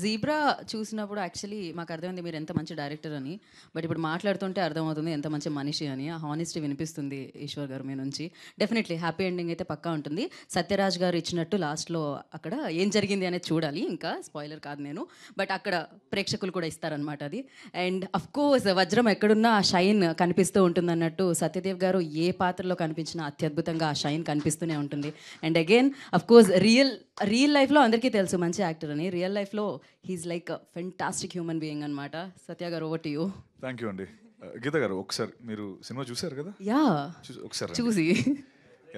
Zebra చూసినప్పుడు actually మాకు అర్థమైంది మీరు ఎంత మంచి డైరెక్టర్ అని. బట్ ఇప్పుడు మాట్లాడుతుంటే అర్థమవుతుంది ఎంత మంచి మనిషి అని. ఆ హానెస్టీ వినిపిస్తుంది ఈశ్వర్ గారు మీ నుంచి. డెఫినెట్లీ హ్యాపీ ఎండింగ్ అయితే పక్కా ఉంటుంది. సత్యరాజ్ గారు ఇచ్చినట్టు లాస్ట్లో అక్కడ ఏం జరిగింది అనేది చూడాలి. ఇంకా స్పాయిలర్ కాదు నేను, బట్ అక్కడ ప్రేక్షకులు కూడా ఇస్తారనమాట అది. అండ్ అఫ్ కోర్స్ వజ్రం ఎక్కడున్నా ఆ షైన్ కనిపిస్తూ ఉంటుంది అన్నట్టు సత్యదేవ్ గారు ఏ పాత్రలో కనిపించినా అత్యద్భుతంగా ఆ షైన్ కనిపిస్తూనే ఉంటుంది. And again of course real లైఫ్లో అందరికీ తెలుసు మంచి యాక్టర్ అని. రియల్ లైఫ్లో he's like fantastic human being అనమాట. సత్య గారు over to you. Thank you అండి. గీత గారు ఒకసారి మీరు సినిమా చూసారు కదా? యా ఒకసారి చూసి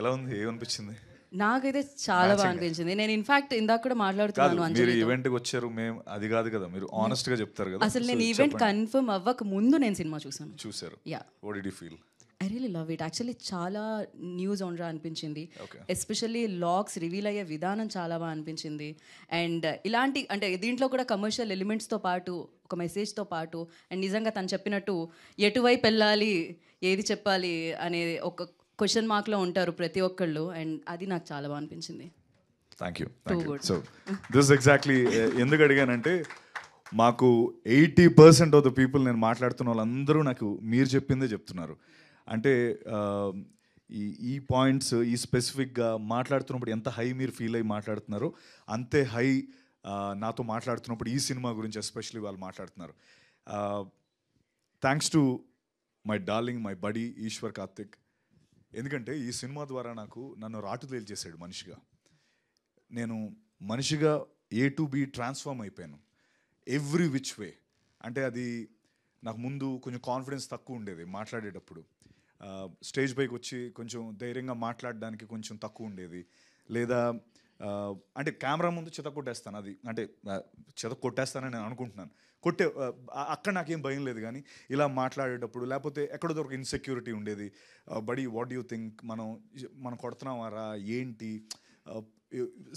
ఎలా ఉంది, ఏమనిపించింది? నాకైతే చాలా బాగా అనిపించింది. నేను ఇన్ఫాక్ట్ ఇందాక కూడా మాట్లాడుతున్నాను మీరు అంజలితో. ఈవెంట్కి వచ్చారు, మేము అది కాదు కదా, మీరు ఆనెస్ట్ గా చెప్తారు కదా. అసలు నేను ఈవెంట్ కన్ఫర్మ్ అవ్వక ముందు నేను సినిమా చూసాను. చూసారు? Yeah, what did you feel? I really love it. Actually చాలా న్యూ జోన్రా అనిపించింది. Okay. ఎస్పెషల్లీ లాగ్స్ రివీల్ అయ్యే విధానం చాలా బాగా అనిపించింది. అండ్ ఇలాంటి అంటే దీంట్లో కూడా కమర్షియల్ ఎలిమెంట్స్తో పాటు ఒక మెసేజ్తో పాటు అండ్ నిజంగా తను చెప్పినట్టు ఎటువైపు వెళ్ళాలి, ఏది చెప్పాలి అనే ఒక క్వశ్చన్ మార్క్లో ఉంటారు ప్రతి ఒక్కళ్ళు. అండ్ అది నాకు చాలా బాగా అనిపించింది. Thank you. So this exactly ఎందుకు అడిగానంటే, మాకు 80% ఆఫ్ ద పీపుల్ నేను మాట్లాడుతున్న వాళ్ళందరూ నాకు మీరు చెప్పిందే చెప్తున్నారు. అంటే ఈ పాయింట్స్ ఈ స్పెసిఫిక్గా మాట్లాడుతున్నప్పుడు ఎంత హై మీరు ఫీల్ అయ్యి మాట్లాడుతున్నారో అంతే హై నాతో మాట్లాడుతున్నప్పుడు ఈ సినిమా గురించి ఎస్పెషల్లీ వాళ్ళు మాట్లాడుతున్నారు. Thanks to my darling, my buddy Eshwar Karthik. ఎందుకంటే ఈ సినిమా ద్వారా నన్ను రాటుదేలు చేశాడు మనిషిగా. నేను మనిషిగా A to B ట్రాన్స్ఫార్మ్ అయిపోయాను ఎవ్రీ విచ్ వే. అంటే అది నాకు ముందు కొంచెం కాన్ఫిడెన్స్ తక్కువ ఉండేది మాట్లాడేటప్పుడు. స్టేజ్ పైకి వచ్చి కొంచెం ధైర్యంగా మాట్లాడడానికి కొంచెం తక్కువ ఉండేది. లేదా అంటే కెమెరా ముందు చిత కొట్టేస్తాను, అది అంటే చిత కొట్టేస్తానని నేను అనుకుంటున్నాను. అక్కడ నాకేం భయం లేదు. కానీ ఇలా మాట్లాడేటప్పుడు లేకపోతే ఎక్కడో దొరక ఇన్సెక్యూరిటీ ఉండేది. బడీ వాట్ యూ థింక్, మనం కొడుతున్నావారా ఏంటి,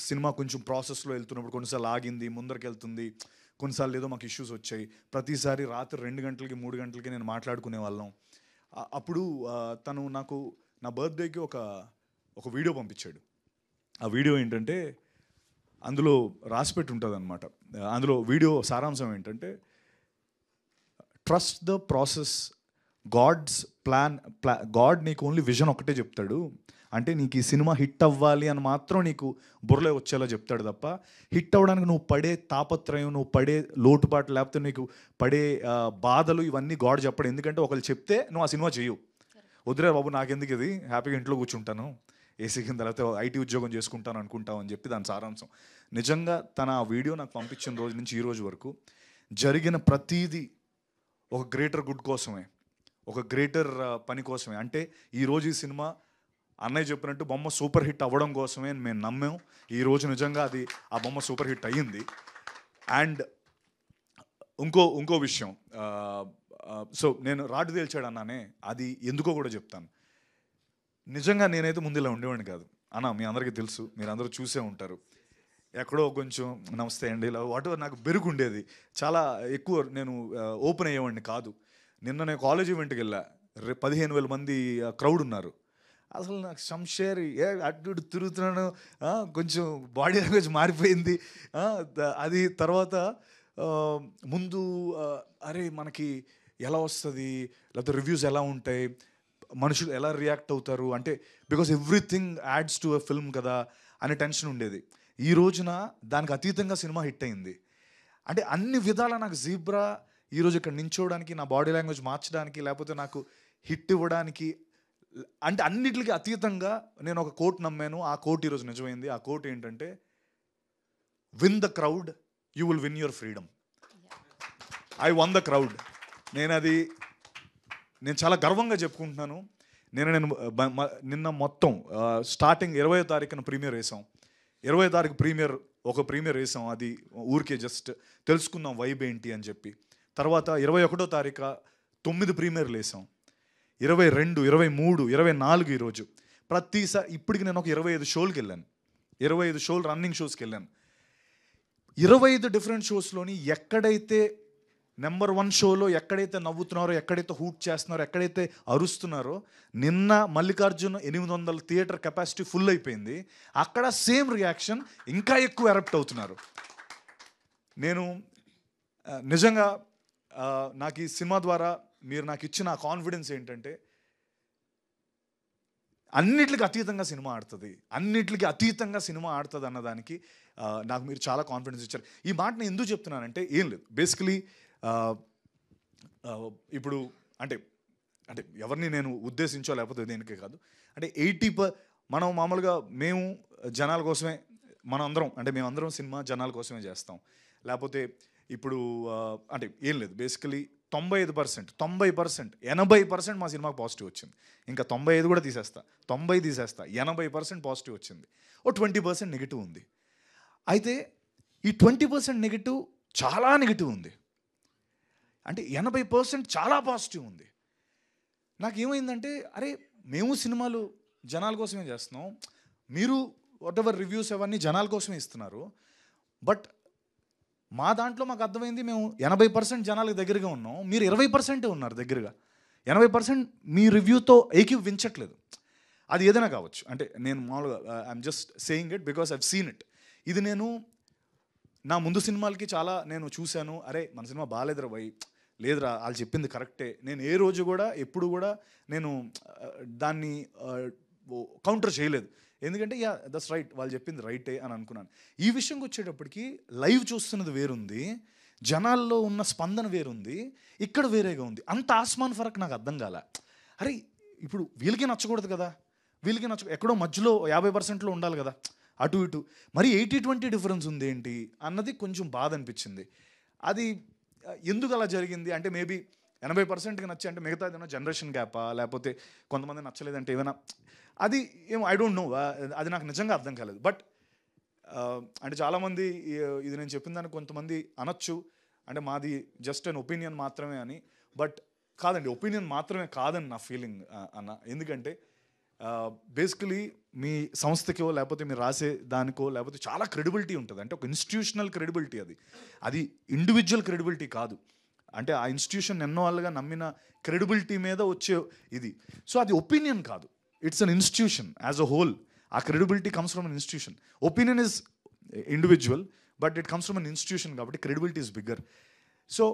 సినిమా కొంచెం ప్రాసెస్లో వెళ్తున్నప్పుడు కొన్నిసార్లు ఆగింది, ముందరికి వెళ్తుంది, కొన్నిసార్లు ఏదో మాకు ఇష్యూస్ వచ్చాయి. ప్రతిసారి రాత్రి 2 గంటలకి 3 గంటలకి నేను మాట్లాడుకునే వాళ్ళం. అప్పుడు తను నాకు నా బర్త్డేకి ఒక వీడియో పంపించాడు. ఆ వీడియో ఏంటంటే అందులో రాసిపెట్టి ఉంటుంది అనమాట. అందులో వీడియో సారాంశం ఏంటంటే, ట్రస్ట్ ద ప్రాసెస్, గాడ్ నీకు ఓన్లీ విజన్ ఒకటే చెప్తాడు. అంటే నీకు ఈ సినిమా హిట్ అవ్వాలి అని మాత్రం నీకు బుర్రలో వచ్చేలా చెప్తాడు తప్ప, హిట్ అవ్వడానికి నువ్వు పడే తాపత్రయం, నువ్వు పడే లోటుపాటు, లేకపోతే నీకు పడే బాధలు ఇవన్నీ గాడ్ చెప్పడు. ఎందుకంటే ఒకళ్ళు చెప్తే నువ్వు ఆ సినిమా చేయవు. వదిలే బాబు నాకెందుకు ఇది, హ్యాపీగా ఇంట్లో కూర్చుంటాను ఏసీ కింద, లేకపోతే ఐటీ ఉద్యోగం చేసుకుంటాను అనుకుంటావు అని చెప్పి దాని సారాంశం. నిజంగా తన ఆ వీడియో నాకు పంపించిన రోజు నుంచి ఈ రోజు వరకు జరిగిన ప్రతీది ఒక గ్రేటర్ గుడ్ కోసమే, ఒక గ్రేటర్ పని కోసమే. అంటే ఈరోజు ఈ సినిమా అన్నయ్య చెప్పినట్టు బొమ్మ సూపర్ హిట్ అవ్వడం కోసమే అని మేము నమ్మాం. ఈరోజు నిజంగా అది ఆ బొమ్మ సూపర్ హిట్ అయ్యింది. అండ్ ఇంకో విషయం, సో నేను రాటు తేల్చాడు అన్నానే, అది ఎందుకో కూడా చెప్తాను. నిజంగా నేనైతే ముందు ఇలా ఉండేవాడిని కాదు అన్న, మీ అందరికీ తెలుసు, మీరు అందరూ చూసే ఉంటారు. ఎక్కడో కొంచెం నమస్తే అండి ఇలా వాటి నాకు బెరుగు ఉండేది. చాలా ఎక్కువ నేను ఓపెన్ అయ్యేవాడిని కాదు. నిన్న నేను కాలేజ్ ఈవెంట్కి వెళ్ళా, 15,000 మంది క్రౌడ్ ఉన్నారు. అసలు నాకు సంషేర్ అటు ఇటు తిరుగుతున్నాను, కొంచెం బాడీ లాంగ్వేజ్ మారిపోయింది. అది తర్వాత ముందు అరే మనకి ఎలా వస్తుంది, లేకపోతే రివ్యూస్ ఎలా ఉంటాయి, మనుషులు ఎలా రియాక్ట్ అవుతారు, అంటే because everything ads to a film కదా అనే టెన్షన్ ఉండేది. ఈ రోజున దానికి అతీతంగా సినిమా హిట్ అయింది. అంటే అన్ని విధాలా నాకు జీబ్రా ఈరోజు ఇక్కడ నించోవడానికి, నా బాడీ లాంగ్వేజ్ మార్చడానికి, లేకపోతే నాకు హిట్ ఇవ్వడానికి, అంటే అన్నిటికీ అతీతంగా నేను ఒక కోట్ నమ్మాను. ఆ కోట్ ఈరోజు నిజమైంది. ఆ కోట్ ఏంటంటే, win the crowd, you will win your freedom. I one the crowd. నేను చాలా గర్వంగా చెప్పుకుంటున్నాను. నేను నిన్న మొత్తం స్టార్టింగ్ 20వ తారీఖున ప్రీమియర్ వేసాం. 20వ తారీఖు ప్రీమియర్ వేసాం. అది ఊరికే జస్ట్ తెలుసుకుందాం వైబ్ ఏంటి అని చెప్పి. తర్వాత 21వ తారీఖు 9 ప్రీమియర్లు వేసాం. 22, 23, 24 ఈరోజు. ప్రతిసారి ఇప్పటికి నేను ఒక 25 షోలకి వెళ్ళాను. 25 షోలు రన్నింగ్ షోస్కి వెళ్ళాను. 25 డిఫరెంట్ షోస్లోని ఎక్కడైతే నెంబర్ 1 షోలో ఎక్కడైతే నవ్వుతున్నారో, ఎక్కడైతే హూట్ చేస్తున్నారో, ఎక్కడైతే అరుస్తున్నారో, నిన్న మల్లికార్జున్ 800 థియేటర్ కెపాసిటీ ఫుల్ అయిపోయింది. అక్కడ సేమ్ రియాక్షన్, ఇంకా ఎక్కువ ఎరప్ట్ అవుతున్నారు. నేను నిజంగా నాకు ఈ సినిమా ద్వారా మీరు నాకు ఇచ్చిన కాన్ఫిడెన్స్ ఏంటంటే అన్నిటికి అతీతంగా సినిమా ఆడుతుంది, అన్నిటికీ అతీతంగా సినిమా ఆడుతుంది అన్నదానికి నాకు మీరు చాలా కాన్ఫిడెన్స్ ఇచ్చారు. ఈ మాట నేను ఎందుకు చెప్తున్నానంటే ఏం లేదు, బేసికలీ ఇప్పుడు అంటే అంటే ఎవరిని నేను ఉద్దేశించో లేకపోతే దేనికే కాదు, అంటే మనం మామూలుగా మేము జనాల కోసమే, మనందరం అంటే మేమందరం సినిమా జనాల కోసమే చేస్తాం. లేకపోతే ఇప్పుడు అంటే ఏం లేదు, బేసికలీ 95%, 80% మా సినిమాకి పాజిటివ్ వచ్చింది. ఇంకా 95 కూడా తీసేస్తా, 90 తీసేస్తా, 80% పాజిటివ్ వచ్చింది. ఓ 20% నెగిటివ్ ఉంది. అయితే ఈ 20% నెగిటివ్ చాలా నెగిటివ్ ఉంది, అంటే 80% చాలా పాజిటివ్ ఉంది. నాకేమైందంటే అరే మేము సినిమాలు జనాల కోసమే చేస్తున్నాం, మీరు వాట్ ఎవర్ రివ్యూస్ అవన్నీ జనాల కోసమే ఇస్తున్నారు, బట్ మా దాంట్లో మాకు అర్థమైంది మేము 80% జనాలకు దగ్గరగా ఉన్నాం, మీరు 20% ఉన్నారు దగ్గరగా. 80% మీ రివ్యూతో ఏకీవించట్లేదు. అది ఏదైనా కావచ్చు, అంటే నేను మామూలుగా I'm just saying it because I've seen it. ఇది నేను నా ముందు సినిమాలకి చాలా నేను చూశాను, అరే మన సినిమా బాగాలేదురా భయ్, లేదురా వాళ్ళు చెప్పింది కరెక్టే. నేను ఏ రోజు కూడా ఎప్పుడు కూడా నేను దాన్ని కౌంటర్ చేయలేదు, ఎందుకంటే యా దట్స్ రైట్, వాళ్ళు చెప్పింది రైటే అని అనుకున్నాను. ఈ విషయంకి వచ్చేటప్పటికి లైవ్ చూస్తున్నది వేరుంది, జనాల్లో ఉన్న స్పందన వేరుంది, ఇక్కడ వేరేగా ఉంది. అంత ఆస్మాన్ ఫరక్ నాకు అర్థం కాల. అరే ఇప్పుడు వీళ్ళకి నచ్చకూడదు కదా, వీళ్ళకి ఎక్కడో మధ్యలో 50%లో ఉండాలి కదా, అటు ఇటు మరి 80-20 డిఫరెన్స్ ఉంది ఏంటి అన్నది కొంచెం బాధ అనిపించింది. అది ఎందుకు అలా జరిగింది అంటే మేబీ 80%కి నచ్చి అంటే మిగతా ఏదైనా జనరేషన్ గ్యాపా, లేకపోతే కొంతమంది నచ్చలేదంటే ఏమైనా, అది ఏమో ఐ డోంట్ నో, అది నాకు నిజంగా అర్థం కాలేదు. బట్ అంటే చాలామంది ఇది నేను చెప్పిన దానికి కొంతమంది అనొచ్చు అంటే మాది జస్ట్ అన్ ఒపీనియన్ మాత్రమే అని, బట్ కాదండి, ఒపీనియన్ మాత్రమే కాదని నా ఫీలింగ్ అన్న. ఎందుకంటే బేసికలీ మీ సంస్థకో లేకపోతే మీరు రాసే దానికో లేకపోతే చాలా క్రెడిబిలిటీ ఉంటుంది, అంటే ఒక ఇన్స్టిట్యూషనల్ క్రెడిబిలిటీ, అది ఇండివిజువల్ క్రెడిబిలిటీ కాదు, అంటే ఆ ఇన్స్టిట్యూషన్ ఎన్నో వాళ్ళుగా నమ్మిన క్రెడిబిలిటీ మీద వచ్చే ఇది. సో అది ఒపీనియన్ కాదు, it's an institution as a whole. ఆ credibility comes from an institution. Opinion is individual but it comes from an institution, కాబట్టి క్రెడిబిలిటీ ఇస్ బిగ్గర్. సో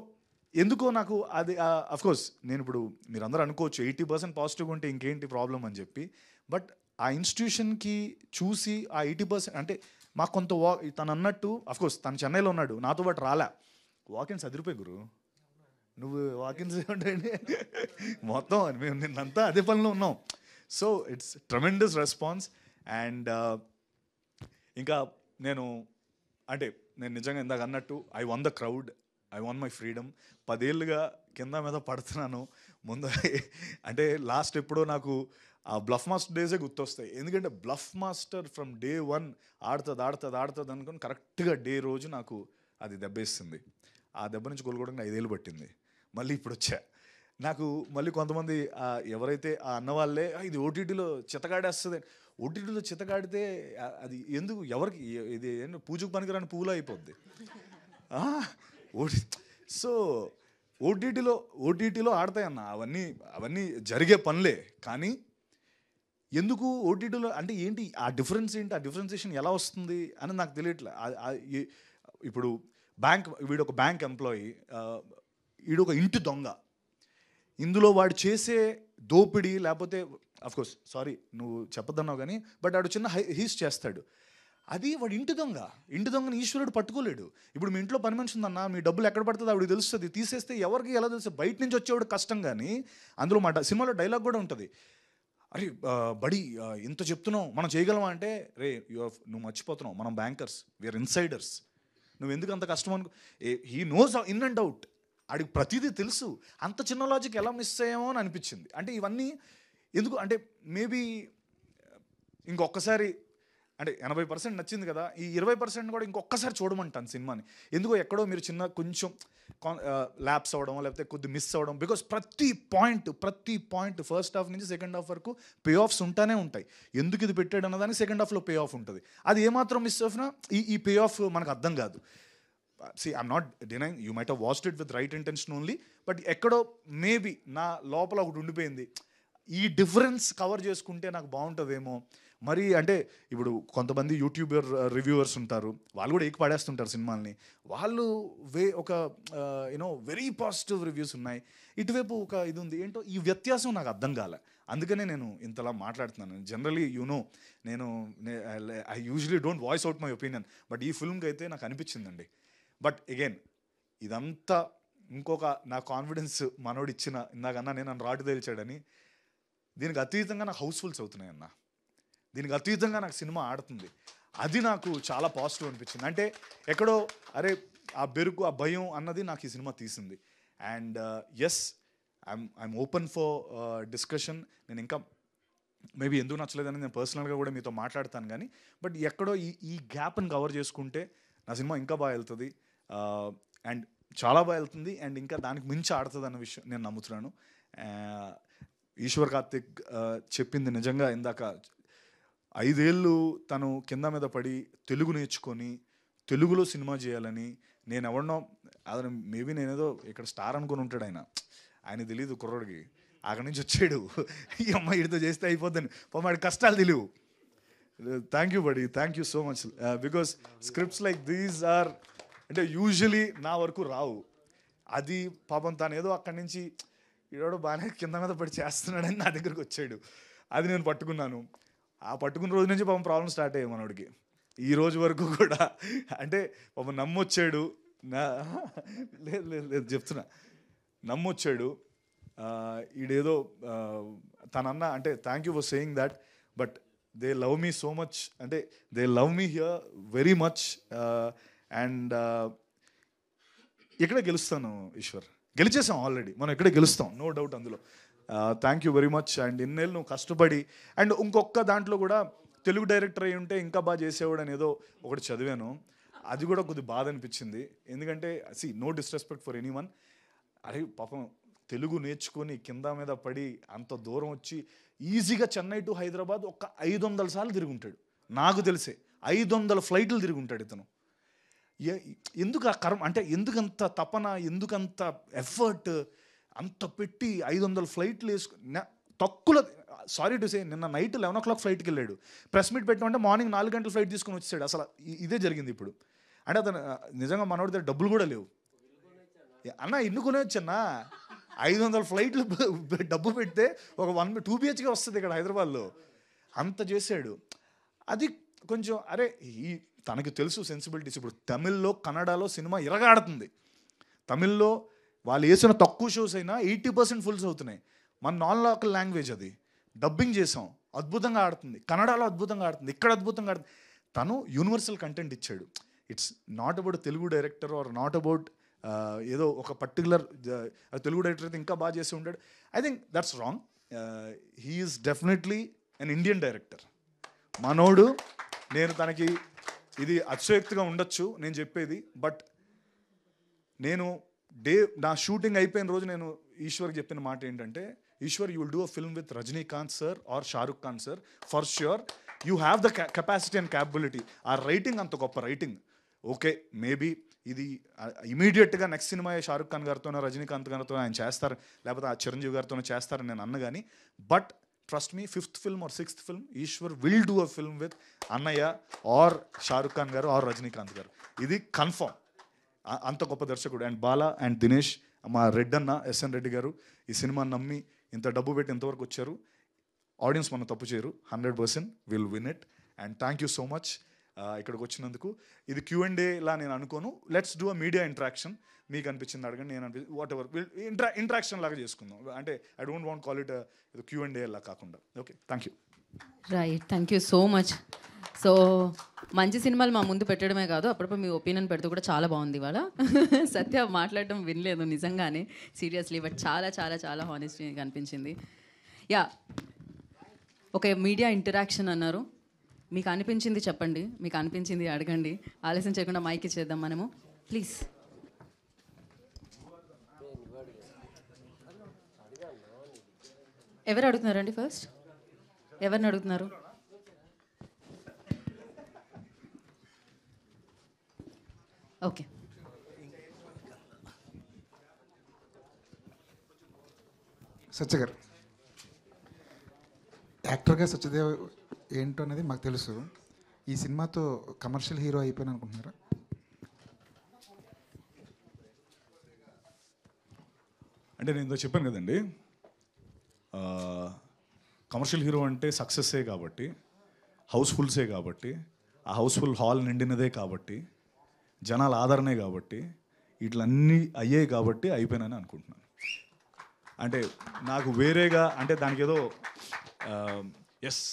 ఎందుకో నాకు అది అఫ్కోర్స్ నేను ఇప్పుడు మీరు అందరూ అనుకోవచ్చు 80% పాజిటివ్గా ఉంటే ఇంకేంటి ప్రాబ్లం అని చెప్పి, బట్ ఆ ఇన్స్టిట్యూషన్కి చూసి ఆ 80% అంటే మాకు కొంత తను అన్నట్టు అఫ్కోర్స్ తను చెన్నైలో ఉన్నాడు, నాతో పాటు రాలే, వాకిన్స్ అదిరిపోయి గురు, నువ్వు వాకిన్స్ ఉంటాయండి మొత్తం మేము నిన్నంతా అదే పనిలో ఉన్నాం. So it's tremendous response. And ఇంకా నేను నిజంగా ఇందాక అన్నట్టు I won the crowd, I won my freedom. 10 ఏళ్ళుగా కింద మీద పడుతున్నాను. ముందు అంటే లాస్ట్ ఎప్పుడో నాకు ఆ బ్లఫ్ మాస్టర్ డేసే గుర్తొస్తాయి, ఎందుకంటే బ్లఫ్ మాస్టర్ ఫ్రమ్ డే 1 ఆడుతుంది అనుకుని కరెక్ట్గా డే రోజు నాకు అది దెబ్బేస్తుంది. ఆ దెబ్బ నుంచి కోలుకోవడానికి 5 ఏళ్ళు పట్టింది. మళ్ళీ ఇప్పుడు వచ్చా. నాకు మళ్ళీ కొంతమంది ఎవరైతే ఆ అన్నవాళ్ళే ఇది ఓటీటీలో చితగాడేస్తుంది, ఓటీటీలో చితగాడితే అది ఎందుకు ఎవరికి ఇది పూజకు పనికిరాని పువ్వులా అయిపోద్ది. సో ఓటీటీలో ఆడతాయన్న, అవన్నీ జరిగే పనులే, కానీ ఎందుకు ఓటీటీలో అంటే ఏంటి ఆ డిఫరెన్స్ ఏంటి, ఆ డిఫరెన్సియేషన్ ఎలా వస్తుంది అని నాకు తెలియట్లే. ఇప్పుడు వీడొక బ్యాంక్ ఎంప్లాయీ, వీడొక ఇంటి దొంగ, ఇందులో వాడు చేసే దోపిడీ లేకపోతే అఫ్కోర్స్ సారీ నువ్వు చెప్పొద్దన్నావు కానీ, బట్ వాడు చిన్న హీస్ చేస్తాడు, అది వాడు ఇంటి దొంగని ఈశ్వరుడు పట్టుకోలేడు. ఇప్పుడు మీ ఇంట్లో పని మనిషి ఉందన్న, మీ డబ్బులు ఎక్కడ పడుతుందో ఆవిడకి తెలుస్తుంది, తీసేస్తే ఎవరికి ఎలా తెలుస్తుంది, బయట నుంచి వచ్చేవాడు కష్టం. కానీ అందులో సినిమాలో డైలాగ్ కూడా ఉంటుంది, అరే బడి ఇంత చెప్తున్నావు మనం చేయగలమా అంటే, రే నువ్వు మర్చిపోతున్నావు, మనం బ్యాంకర్స్, వీఆర్ ఇన్సైడర్స్, నువ్వు ఎందుకు అంత కష్టం అనుకో. He knows in and out, ఆడికి ప్రతిదీ తెలుసు. అంత చిన్న లాజిక్ ఎలా మిస్ అయ్యామో అని అనిపించింది. అంటే ఇవన్నీ ఎందుకు అంటే మేబీ ఇంకొకసారి అంటే 80% నచ్చింది కదా, ఈ 20% కూడా ఇంకొకసారి చూడమంటాను సినిమాని. ఎందుకో ఎక్కడో మీరు కొంచెం ల్యాప్స్ అవ్వడం లేకపోతే కొద్ది మిస్ అవ్వడం, బికాస్ ప్రతి పాయింట్ ఫస్ట్ హాఫ్ నుంచి సెకండ్ హాఫ్ వరకు పే ఆఫ్స్ ఉంటానే ఉంటాయి. ఎందుకు ఇది పెట్టాడు అన్నదానికి సెకండ్ హాఫ్లో పే ఆఫ్ ఉంటుంది. అది ఏమాత్రం మిస్ అయినా ఈ పే ఆఫ్ మనకు అర్థం కాదు. See, I'm not denying you might have watched it with right intention only, but ఎక్కడో మేబీ నా లోపల ఒకటి ఉండిపోయింది, ఈ డిఫరెన్స్ కవర్ చేసుకుంటే నాకు బాగుంటుందేమో, మరి అంటే ఇప్పుడు కొంతమంది యూట్యూబర్ రివ్యూవర్స్ ఉంటారు, వాళ్ళు కూడా ఏకి పడేస్తుంటారు సినిమాల్ని. వాళ్ళు ఒక వెరీ పాజిటివ్ రివ్యూస్ ఉన్నాయి, ఇటువైపు ఒక ఇది ఉంది. ఏంటో ఈ వ్యత్యాసం నాకు అర్థం కాలే. అందుకనే నేను ఇంతలా మాట్లాడుతున్నాను. జనరలీ నేను I usually don't voice out my opinion, but ఈ ఫిల్మ్కి అయితే నాకు అనిపించిందండి. బట్ అగైన్ ఇదంతా ఇంకొక నా కాన్ఫిడెన్స్ మనోడు ఇచ్చిన, ఇందాకన్నా నేను నన్ను రాటు తేల్చాడని, దీనికి అతీతంగా నాకు హౌస్ఫుల్స్ అవుతున్నాయి అన్న. దీనికి అతీతంగా నాకు సినిమా ఆడుతుంది. అది నాకు చాలా పాజిటివ్ అనిపించింది. అంటే ఎక్కడో అరే ఆ బెరుకు ఆ భయం అన్నది నాకు ఈ సినిమా తీసింది. And yes, I'm open for discussion. నేను ఇంకా మేబీ ఎందుకు నచ్చలేదని నేను పర్సనల్గా కూడా మీతో మాట్లాడతాను. కానీ బట్ ఎక్కడో ఈ గ్యాప్ని కవర్ చేసుకుంటే నా సినిమా ఇంకా బాగా వెళ్తుంది, అండ్ చాలా బాగా వెళ్తుంది, అండ్ ఇంకా దానికి మించి ఆడుతుంది అన్న విషయం నేను నమ్ముతున్నాను. ఈశ్వర్ కార్తిక్ చెప్పింది నిజంగా. ఇందాక 5 ఏళ్ళు తను కింద మీద పడి తెలుగు నేర్చుకొని తెలుగులో సినిమా చేయాలని, నేను ఎవరినో అతను మేబీ నేనేదో ఇక్కడ స్టార్ అనుకుని ఉంటాడు ఆయన తెలియదు కుర్రోడికి. అక్కడి నుంచి వచ్చాడు, ఈ అమ్మాయి ఇడితో చేస్తే అయిపోద్దని. వాడి కష్టాలు తెలియవు. Thank you buddy, thank you so much. Because scripts like these are అంటే యూజువలీ నా వరకు రావు. అది పాపం తను ఏదో అక్కడి నుంచి ఈడోడు బాగానే కింద మీద పడి చేస్తున్నాడని నా దగ్గరికి వచ్చాడు. అది నేను పట్టుకున్నాను. ఆ పట్టుకున్న రోజు నుంచి పాపం ప్రాబ్లం స్టార్ట్ అయ్యాయి మనోడికి, ఈ రోజు వరకు కూడా. అంటే పాపం నమ్మొచ్చాడు, లేదు లేదు లేదు చెప్తున్నా, నమ్మొచ్చాడు. ఈడేదో తనన్న అంటే thank you for saying that, but they love me so much, అంటే they love me here very much. And ఇక్కడే గెలుస్తాను ఈశ్వర్, గెలిచేసాం ఆల్రెడీ, మనం ఇక్కడే గెలుస్తాం, నో డౌట్ అందులో. Thank you very much. And ఇన్నేళ్ళు నువ్వు కష్టపడి, అండ్ ఇంకొక దాంట్లో కూడా తెలుగు డైరెక్టర్ అయి ఉంటే ఇంకా బాగా చేసేవాడు అని ఏదో ఒకటి చదివాను. అది కూడా కొద్దిగా బాధ అనిపించింది. ఎందుకంటే no disrespect for anyone, అరే పాపం తెలుగు నేర్చుకొని కింద మీద పడి అంత దూరం వచ్చి ఈజీగా చెన్నై టు హైదరాబాద్ ఒక 500 సార్లు తిరుగుంటాడు. నాకు తెలిసే 500 ఫ్లైట్లు తిరుగుంటాడు ఇతను. ఎందుకు ఆ కర్మ అంటే, ఎందుకంత తపన, ఎందుకంత ఎఫర్ట్, అంత పెట్టి 500 ఫ్లైట్లు వేసుకుని తక్కువ. సారీ టు సే, నిన్న నైట్ 11 o'clock ఫ్లైట్కి వెళ్ళాడు. ప్రెస్ మీట్ పెట్టామంటే మార్నింగ్ 4 గంటల ఫ్లైట్ తీసుకొని వచ్చాడు. అసలు ఇదే జరిగింది ఇప్పుడు. అంటే అతను నిజంగా మనోడి దగ్గర డబ్బులు కూడా లేవు అన్న, ఎన్నుకునే వచ్చన్నా 500 ఫ్లైట్లు డబ్బు పెడితే ఒక 2 BHK వస్తుంది ఇక్కడ హైదరాబాద్లో. అంత చేశాడు. అది కొంచెం అరే తనకు తెలుసు సెన్సిబిలిటీస్. ఇప్పుడు తమిళ్లో కన్నడలో సినిమా ఇరగాడుతుంది. తమిళ్లో వాళ్ళు వేసిన తక్కువ షోస్ అయినా 80% ఫుల్స్ అవుతున్నాయి. మన నాన్ లోకల్ లాంగ్వేజ్, అది డబ్బింగ్ చేసాం, అద్భుతంగా ఆడుతుంది. కన్నడలో అద్భుతంగా ఆడుతుంది, ఇక్కడ అద్భుతంగా ఆడుతుంది. తను యూనివర్సల్ కంటెంట్ ఇచ్చాడు. It's not about Telugu director or not about ఏదో ఒక పర్టికులర్ తెలుగు డైరెక్టర్ అయితే ఇంకా బాగా చేసి ఉంటాడు. I think that's wrong. He is definitely an Indian director మనోడు. నేను తనకి ఇది అతిశయోక్తిగా ఉండొచ్చు నేను చెప్పేది, బట్ నేను నా షూటింగ్ అయిపోయిన రోజు నేను ఈశ్వర్కి చెప్పిన మాట ఏంటంటే, Eshwar, you will do a film with Rajinikanth sir or Shahrukh Khan sir, for sure you have the capacity and capability. ఆ రైటింగ్ అంత గొప్ప రైటింగ్. ఓకే, మేబీ ఇది ఇమీడియట్గా నెక్స్ట్ సినిమా షారుఖ్ ఖాన్ గారితోనో రజనీకాంత్ గారితో ఆయన చేస్తారు, లేకపోతే ఆ చిరంజీవి గారితోనో చేస్తారని నేను అన్న. కానీ but trust me, 5th film or 6th film Eshwar will do a film with అన్నయ్య ఆర్ షారుఖ్ ఖాన్ గారు ఆర్ రజనీకాంత్ గారు. ఇది కన్ఫర్మ్. అంత గొప్ప దర్శకుడు. అండ్ బాలా అండ్ దినేష్, మా రెడ్డి అన్న SN రెడ్డి గారు ఈ సినిమాని నమ్మి ఇంత డబ్బు పెట్టి ఇంతవరకు వచ్చారు. ఆడియన్స్ మనం తప్పు చేయరు, 100% will win it. And thank you so much ఇక్కడికి వచ్చినందుకు. ఇది Q&A లా నేను అనుకోను. Let's do a media interaction. మీకు అనిపించింది అడగండి, నేను అనిపించింది వాట్ ఎవర్ ఇంటరాక్షన్ లాగా చేసుకుందాం. అంటే I don't want call it Q&A లా కాకుండా. Okay, thank you. Right, thank you so much. So మంచి సినిమాలు మా ముందు పెట్టడమే కాదు, అప్పుడప్పుడు మీ ఒపీనియన్ పెడుతూ కూడా చాలా బాగుంది ఇవాళ. సత్య మాట్లాడడం వినలేదు నిజంగానే, సీరియస్లీ, బట్ చాలా చాలా చాలా హానెస్ట్గా అనిపించింది. యా, ఒక మీడియా ఇంటరాక్షన్ అన్నారు. మీకు అనిపించింది చెప్పండి, మీకు అనిపించింది అడగండి. ఆలస్యం చేయకుండా మైక్ ఇచ్చేద్దాం మనము, ప్లీజ్. ఎవరు అడుగుతున్నారండి ఫస్ట్? ఎవరిని అడుగుతున్నారు? ఓకే, సత్య గారు యాక్టర్గా సత్యదేవ్ ఏంటో అనేది మాకు తెలుసు. ఈ సినిమాతో కమర్షియల్ హీరో అయిపోయాను అనుకుంటున్నారా? అంటే నేను ఇందో చెప్పాను కదండి, కమర్షియల్ హీరో అంటే సక్సెస్సే కాబట్టి, హౌస్ఫుల్సే కాబట్టి, ఆ హౌస్ఫుల్ హాల్ నిండినదే కాబట్టి, జనాల ఆదరణే కాబట్టి, వీటిలన్నీ అయ్యాయి కాబట్టి అయిపోయినని అనుకుంటున్నాను. అంటే నాకు వేరేగా అంటే దానికి ఏదో ఎస్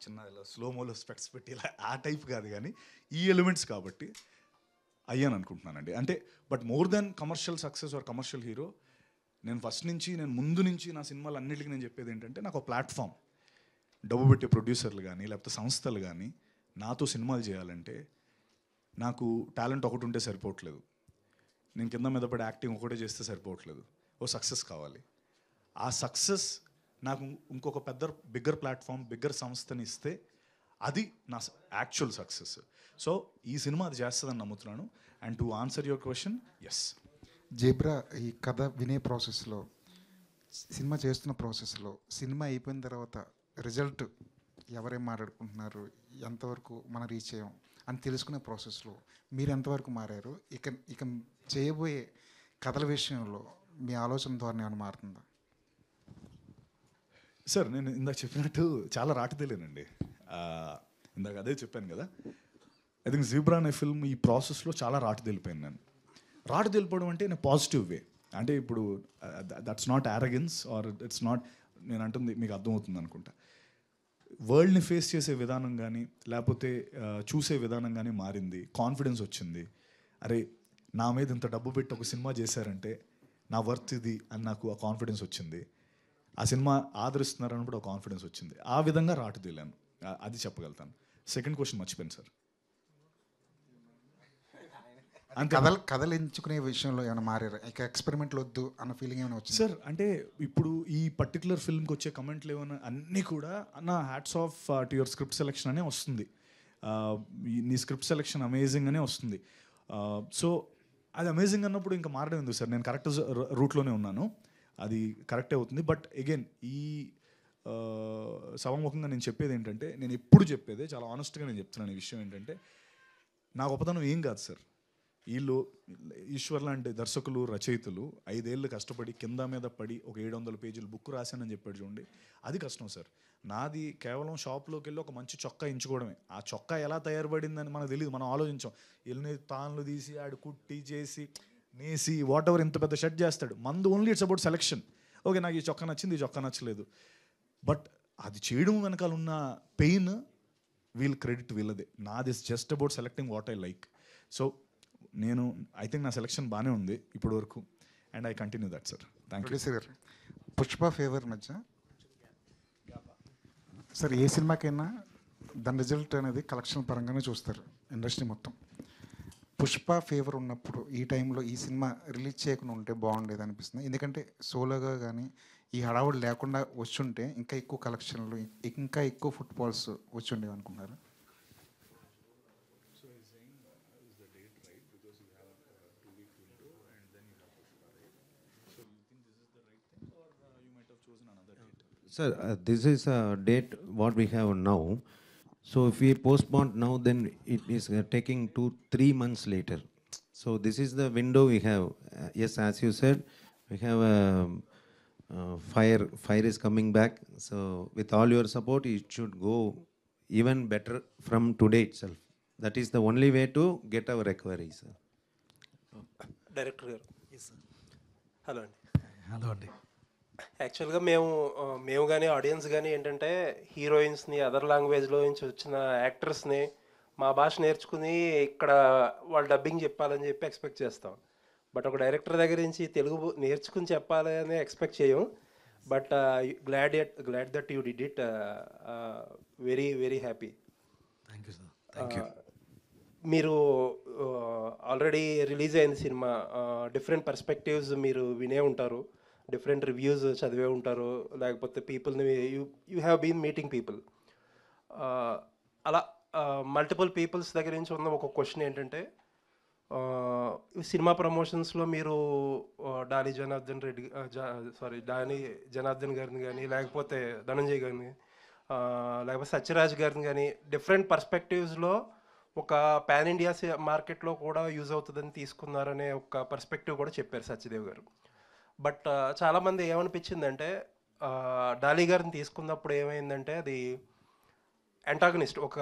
చిన్న ఇలా స్లోమోలో స్పెక్ట్స్ పెట్టి ఇలా ఆ టైప్ కాదు, కానీ ఈ ఎలిమెంట్స్ కాబట్టి అయ్యాను అనుకుంటున్నానండి. అంటే but more than commercial success or commercial hero, నేను ముందు నుంచి నా సినిమాలు అన్నిటికీ నేను చెప్పేది ఏంటంటే, నాకు ఒక ప్లాట్ఫామ్, డబ్బు పెట్టే ప్రొడ్యూసర్లు కానీ లేకపోతే సంస్థలు కానీ నాతో సినిమాలు చేయాలంటే నాకు టాలెంట్ ఒకటి ఉంటే సరిపోవట్లేదు, నేను కింద మీద పడి యాక్టింగ్ ఒకటే చేస్తే సరిపోవట్లేదు, ఓ సక్సెస్ కావాలి. ఆ సక్సెస్ నాకు ఇంకొక బిగ్గర్ ప్లాట్ఫామ్, బిగ్గర్ సంస్థని ఇస్తే అది నా యాక్చువల్ సక్సెస్. సో ఈ సినిమా అది చేస్తుందని నమ్ముతున్నాను. And to answer your question, yes. Zebra ఈ కథ వినే ప్రాసెస్లో, సినిమా చేస్తున్న ప్రాసెస్లో, సినిమా అయిపోయిన తర్వాత రిజల్ట్ ఎవరేం మాట్లాడుకుంటున్నారు, ఎంతవరకు మనం రీచ్ అయ్యాం అని తెలుసుకునే ప్రాసెస్లో మీరు ఎంతవరకు మారారు? ఇక ఇక చేయబోయే కథల విషయంలో మీ ఆలోచన ధోరణి ఏమైనా మారుతుందా? సార్ నేను ఇందాక చెప్పినట్టు చాలా రాటుదేలేనండి. ఇందాక అదే చెప్పాను కదా, ఐ థింక్ జీబ్రా అనే ఫిల్మ్ ఈ ప్రాసెస్లో చాలా రాటుదేలిపోయాను నేను. రాటుదేలిపోవడం అంటే నేను పాజిటివ్ వే, అంటే ఇప్పుడు that's not arrogance or it's not, నేను అంటుంది మీకు అర్థమవుతుంది అనుకుంటా. వరల్డ్ని ఫేస్ చేసే విధానం కానీ లేకపోతే చూసే విధానం కానీ మారింది, కాన్ఫిడెన్స్ వచ్చింది. అరే నా మీద ఇంత డబ్బు పెట్టి ఒక సినిమా చేశారంటే నా వర్త్ ఇది అని నాకు ఆ కాన్ఫిడెన్స్ వచ్చింది. ఆ సినిమా ఆదరిస్తున్నారని కూడా ఒక కాన్ఫిడెన్స్ వచ్చింది. ఆ విధంగా రాటుదేలాను, అది చెప్పగలుగుతాను. సెకండ్ క్వశ్చన్ మర్చిపోయాను సార్. కథలు ఎంచుకునే విషయంలో ఏమైనా మారారు? ఇక ఎక్స్పెరిమెంట్లు వద్దు అన్న ఫీలింగ్ ఏమైనా వచ్చింది సార్? అంటే ఇప్పుడు ఈ పర్టికులర్ ఫిల్మ్కి వచ్చే కమెంట్లు ఏమైనా అన్నీ కూడా అన్న hats off to your script selection అనే వస్తుంది, నీ స్క్రిప్ట్ సెలెక్షన్ అమేజింగ్ అనే వస్తుంది. సో అది అమేజింగ్ అన్నప్పుడు ఇంకా మారడం ఎందుకు సార్? నేను కరెక్ట్ రూట్లోనే ఉన్నాను, అది కరెక్టే అవుతుంది. బట్ అగైన్ ఈ సభాముఖంగా నేను చెప్పేది ఏంటంటే, నేను ఎప్పుడు చెప్పేదే చాలా ఆనెస్ట్గా నేను చెప్తున్నాను. ఈ విషయం ఏంటంటే, నా గొప్పతనం ఏం కాదు సార్. వీళ్ళు ఈశ్వర్ లాంటి దర్శకులు, రచయితలు 5 ఏళ్ళు కష్టపడి కింద మీద పడి ఒక 700 పేజీలు బుక్ రాశానని చెప్పాడు చూడండి, అది కష్టం సార్. నాది కేవలం షాప్లోకి వెళ్ళి ఒక మంచి చొక్కా ఎంచుకోవడమే. ఆ చొక్కా ఎలా తయారుపడిందని మనకు తెలియదు, మనం ఆలోచించాం. ఎన్ని తాన్లు తీసి ఆడు కుట్టి చేసి నేసి వాట్ ఎవర్ ఇంత పెద్ద షర్ట్ చేస్తాడు. మందు only it's about selection. Okay నాకు ఈ చొక్కా నచ్చింది, ఈ చొక్కా నచ్చలేదు, బట్ అది చేయడం వెనకాల ఉన్న పెయిన్ క్రెడిట్ వీళ్ళదే. నాది is just about selecting what I like. So I think నా సెలెక్షన్ బాగానే ఉంది ఇప్పటి వరకు, and I continue that sir. Thank you sir. Pushpa favour మధ్య సార్ ఏ సినిమాకైనా దాని రిజల్ట్ అనేది కలెక్షన్ పరంగానే చూస్తారు ఇండస్ట్రీ మొత్తం. పుష్ప ఫేవర్ ఉన్నప్పుడు ఈ టైంలో ఈ సినిమా రిలీజ్ చేయకుండా ఉంటే బాగుండేది అనిపిస్తుంది. ఎందుకంటే సోలోగా కానీ ఈ హడావుడు లేకుండా వచ్చుంటే ఇంకా ఎక్కువ కలెక్షన్లు, ఇంకా ఎక్కువ ఫుట్ఫాల్స్ వచ్చి ఉండేవి అనుకున్నారు. Sir, this is a date what we have now. So if we postpone now, then it is taking 2-3 months later. So this is the window we have. Yes, as you said, we have fire is coming back. So with all your support, it should go even better from today itself. That is the only way to get our recovery, sir. Director గారు. Hello అండి. Hello అండి. యాక్చువల్గా మేము కానీ audience కానీ ఏంటంటే హీరోయిన్స్ని other లాంగ్వేజ్లో నుంచి వచ్చిన యాక్టర్స్ని మా భాష నేర్చుకుని ఇక్కడ వాళ్ళు డబ్బింగ్ చెప్పాలని చెప్పి ఎక్స్పెక్ట్ చేస్తాం. బట్ ఒక డైరెక్టర్ దగ్గర నుంచి తెలుగు నేర్చుకుని చెప్పాలని ఎక్స్పెక్ట్ చేయం. But glad that you did it. Very very happy. Thank you sir. Thank you. మీరు ఆల్రెడీ రిలీజ్ అయింది సినిమా, డిఫరెంట్ పర్స్పెక్టివ్స్ మీరు వినే ఉంటారు, డిఫరెంట్ రివ్యూస్ చదివే ఉంటారు, లేకపోతే పీపుల్ని you have been meeting people. అలా మల్టిపుల్ పీపుల్స్ దగ్గర నుంచి ఉన్న ఒక క్వశ్చన్ ఏంటంటే, సినిమా ప్రమోషన్స్లో మీరు డానీ జనార్దన్ గారిని కానీ లేకపోతే ధనంజయ్ గారిని లేకపోతే సత్యరాజ్ గారిని కానీ డిఫరెంట్ పర్స్పెక్టివ్స్లో ఒక పాన్ ఇండియా మార్కెట్లో కూడా యూజ్ అవుతుందని తీసుకున్నారనే ఒక పర్స్పెక్టివ్ కూడా చెప్పారు సత్యదేవ్ గారు. బట్ చాలామంది ఏమనిపించిందంటే డాలీ గారిని తీసుకున్నప్పుడు ఏమైందంటే అది యాంటాగనిస్ట్, ఒక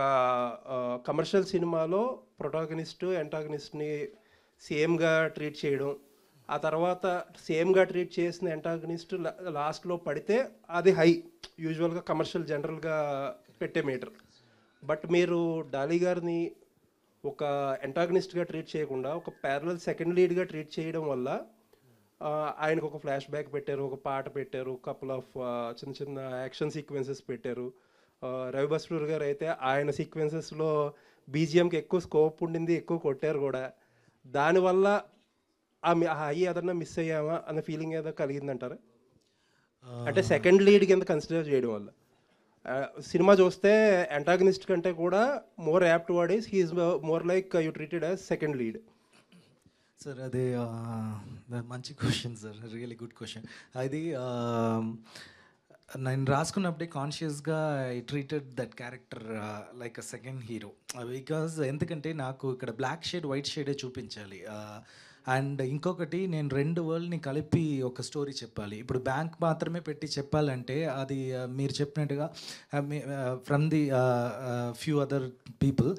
కమర్షియల్ సినిమాలో ప్రొటాగనిస్టు యాంటాగనిస్ట్ని సేమ్గా ట్రీట్ చేయడం, ఆ తర్వాత సేమ్గా ట్రీట్ చేసిన యాంటాగనిస్ట్ లాస్ట్లో పడితే అది హై, యూజువల్గా కమర్షియల్ జనరల్గా పెట్టే మీటర్. బట్ మీరు డాలీ గారిని ఒక యాంటాగనిస్ట్గా ట్రీట్ చేయకుండా ఒక ప్యారలల్ సెకండ్ లీడ్గా ట్రీట్ చేయడం వల్ల ఆయనకు ఒక ఫ్లాష్ బ్యాక్ పెట్టారు, ఒక పాట పెట్టారు, కపుల్ ఆఫ్ చిన్న చిన్న యాక్షన్ సీక్వెన్సెస్ పెట్టారు. రవి బస్రూర్ గారు అయితే ఆయన సీక్వెన్సెస్లో బీజిఎంకి ఎక్కువ స్కోప్ ఉండింది, ఎక్కువ కొట్టారు కూడా. దానివల్ల హై ఏదన్నా మిస్ అయ్యామా అన్న ఫీలింగ్ ఏదో కలిగిందంటారా? అంటే సెకండ్ లీడ్ కింద కన్సిడర్ చేయడం వల్ల సినిమా చూస్తే యాంటాగనిస్ట్ కంటే కూడా more apt word is he's more like you treated as second lead. Sir అది మంచి question sir, really good question. అది నేను రాసుకున్నప్పుడే కాన్షియస్గా I treated that character like a second hero. Because ఎందుకంటే నాకు ఇక్కడ బ్లాక్ షేడ్ వైట్ షేడే చూపించాలి. అండ్ ఇంకొకటి, నేను రెండు వరల్డ్ని కలిపి ఒక స్టోరీ చెప్పాలి. ఇప్పుడు బ్యాంక్ మాత్రమే పెట్టి చెప్పాలంటే అది మీరు చెప్పినట్టుగా from the few other people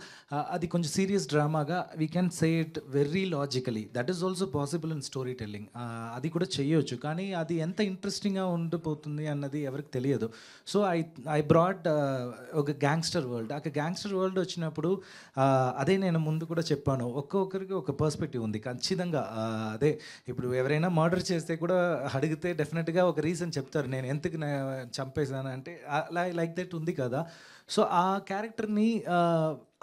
అది కొంచెం సీరియస్ డ్రామాగా we can say it very logically. That is also possible in story telling. అది కూడా చేయొచ్చు, కానీ అది ఎంత ఇంట్రెస్టింగ్గా ఉండిపోతుంది అన్నది ఎవరికి తెలియదు. సో ఐ బ్రాడ్ ఒక గ్యాంగ్స్టర్ వరల్డ్. ఆ గ్యాంగ్స్టర్ వరల్డ్ వచ్చినప్పుడు అదే నేను ముందు కూడా చెప్పాను, ఒక్కొక్కరికి ఒక పర్స్పెక్టివ్ ఉంది ఖచ్చితంగా. అదే ఇప్పుడు ఎవరైనా మర్డర్ చేస్తే కూడా అడిగితే డెఫినెట్గా ఒక రీజన్ చెప్తారు, నేను ఎందుకు చంపేశాను అంటే, లైక్ దట్ ఉంది కదా. సో ఆ క్యారెక్టర్ని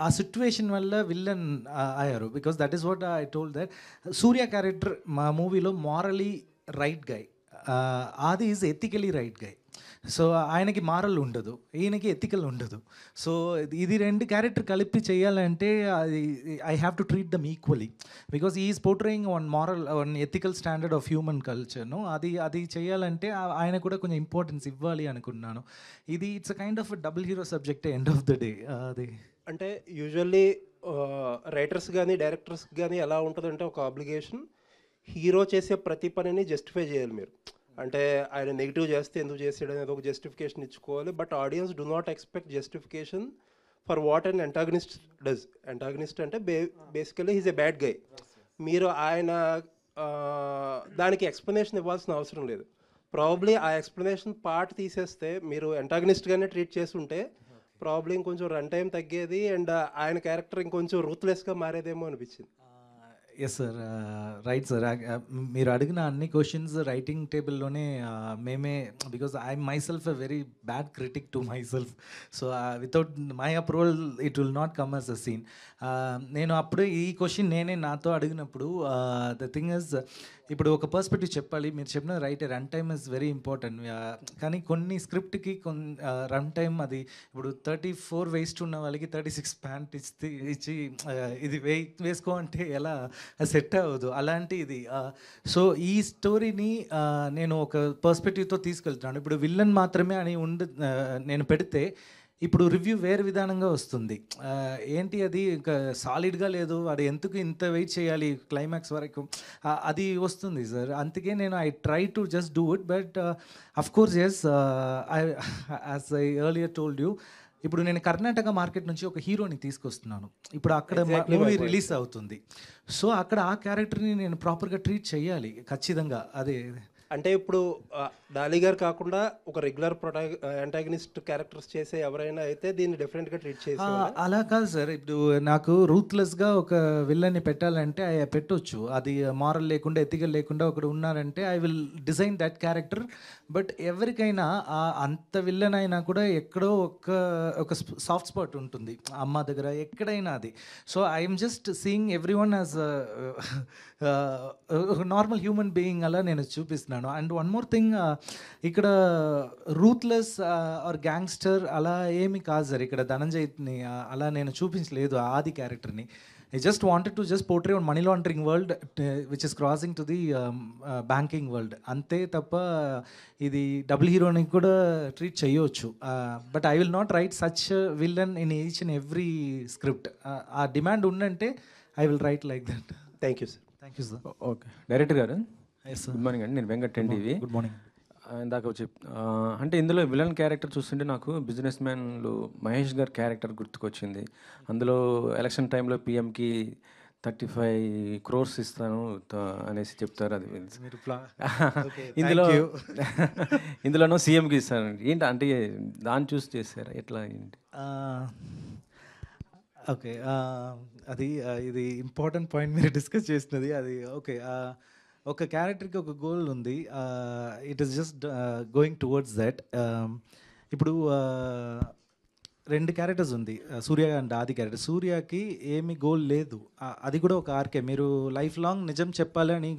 ఆ సిచ్యువేషన్ వల్ల విల్లన్ అయ్యారు. Because that is what I told that Surya character మా మూవీలో మారలీ రైట్ గై, ఆది is ethically right guy. So ఆయనకి మారల్ ఉండదు, ఈయనకి ఎథికల్ ఉండదు. సో ఇది రెండు క్యారెక్టర్ కలిపి చేయాలంటే అది I have to treat them equally, because is portraying one moral one ethical standard of human కల్చర్ను. అది చేయాలంటే ఆయన కూడా కొంచెం ఇంపార్టెన్స్ ఇవ్వాలి అనుకున్నాను. ఇది it's a kind of double hero subject end of the day. అది అంటే యూజువల్లీ రైటర్స్ కానీ డైరెక్టర్స్ కానీ ఎలా ఉంటుందంటే ఒక ఆబ్లిగేషన్, హీరో చేసే ప్రతి పనిని జస్టిఫై చేయాలి మీరు. అంటే ఆయన నెగిటివ్ చేస్తే ఎందుకు చేసాడు అనేది ఒక జస్టిఫికేషన్ ఇచ్చుకోవాలి. But audience do not expect justification for what and antagonist does. Antagonist అంటే basically he's a bad guy. మీరు ఆయన దానికి ఎక్స్ప్లెనేషన్ ఇవ్వాల్సిన అవసరం లేదు. ప్రాబ్లీ ఆ ఎక్స్ప్లెనేషన్ పార్ట్ తీసేస్తే మీరు యాంటాగనిస్ట్గానే ట్రీట్ చేసి ఉంటే ప్రాబ్లీ ఇంకొంచెం రన్ టైం తగ్గేది అండ్ ఆయన క్యారెక్టర్ ఇంకొంచెం రూత్లెస్గా మారేదేమో అనిపించింది. Yes sir, right sir. మీరు అడిగిన అన్ని క్వశ్చన్స్ రైటింగ్ టేబుల్లోనే మేమే, because I myself a very bad critic to myself. So without my approval it will not come as a scene. నేను అప్పుడు ఈ క్వశ్చన్ నేనే నాతో అడిగినప్పుడు ద థింగ్ ఇస్, ఇప్పుడు ఒక పర్స్పెక్టివ్ చెప్పాలి. మీరు చెప్పిన right, run time is very important. కానీ కొన్ని స్క్రిప్ట్కి రన్ టైమ్ అది ఇప్పుడు 34 వేస్ట్ ఉన్న వాళ్ళకి 36 ప్యాంట్ ఇచ్చి ఇది వేసుకో అంటే ఎలా సెట్ అవ్వదు, అలాంటి ఇది. సో ఈ స్టోరీని నేను ఒక పర్స్పెక్టివ్తో తీసుకెళ్తున్నాను. ఇప్పుడు విల్లన్ మాత్రమే అని నేను పెడితే ఇప్పుడు రివ్యూ వేరే విధానంగా వస్తుంది. ఏంటి అది ఇంకా సాలిడ్గా లేదు, అది ఎందుకు ఇంత వెయిట్ చేయాలి క్లైమాక్స్ వరకు, అది వస్తుంది సార్. అందుకే నేను I try to just do it. But of course yes, as I earlier told you, ఇప్పుడు నేను కర్ణాటక మార్కెట్ నుంచి ఒక హీరోని తీసుకొస్తున్నాను. ఇప్పుడు అక్కడ మూవీ రిలీజ్ అవుతుంది. సో అక్కడ ఆ క్యారెక్టర్ని నేను ప్రాపర్గా ట్రీట్ చేయాలి ఖచ్చితంగా. అదే అంటే ఇప్పుడు డాలీ గారు కాకుండా ఒక రెగ్యులర్ యాంటాగనిస్ట్ క్యారెక్టర్స్ చేసే ఎవరైనా అయితే దీన్ని డిఫరెంట్గా ట్రీట్ చేసి, అలా కాదు సార్. ఇప్పుడు నాకు రూత్లెస్గా ఒక విల్లన్ని పెట్టాలంటే పెట్టొచ్చు. అది మారల్ లేకుండా ఎథికల్ లేకుండా ఒకడు ఉన్నారంటే I will design that character. But ఎవరికైనా అంత విల్లన్ అయినా కూడా ఎక్కడో ఒక సాఫ్ట్ స్పాట్ ఉంటుంది అమ్మ దగ్గర, ఎక్కడైనా అది. So I'm just seeing every one as normal human being అలా నేను చూపిస్తున్నాను. అండ్ వన్ మోర్ థింగ్, ఇక్కడ రూత్లెస్ ఆర్ గ్యాంగ్స్టర్ అలా ఏమి కాదు సార్. ఇక్కడ ధనంజయ్ని అలా నేను చూపించలేదు ఆది క్యారెక్టర్ని. I just wanted to just portray on money laundering world, which is crossing to the banking world. అంతే తప్ప ఇది డబుల్ హీరోని కూడా ట్రీట్ చేయొచ్చు. But I will not right such villain in each and every script. ఆ demand ఉందంటే I will write like that. Thank you sir. Thank you sir. Okay director గారు yes sir. Good morning అండి. నేను Venkat TV. Good morning. ఇందాక అంటే ఇందులో villain character చూస్తుంటే నాకు బిజినెస్ మ్యాన్లో మహేష్ గారి క్యారెక్టర్ గుర్తుకొచ్చింది. అందులో ఎలక్షన్ టైంలో పిఎంకి 35 crores ఇస్తాను అనేసి చెప్తారు. అది ఇందులో ఇందులోనూ సీఎంకి ఇస్తాను ఏంటి అంటే దాన్ని చూసి చేశారు ఎట్లా ఏంటి? ఓకే, అది ఇది ఇంపార్టెంట్ పాయింట్ మీరు డిస్కస్ చేసినది. అది ఓకే, ఒక క్యారెక్టర్కి ఒక గోల్ ఉంది. It is just going towards that. ఇప్పుడు 2 క్యారెక్టర్స్ ఉంది, సూర్య అండ్ ఆది క్యారెక్టర్. సూర్యకి ఏమి గోల్ లేదు, అది కూడా ఒక ఆర్కే. మీరు లైఫ్ లాంగ్ నిజం చెప్పాలని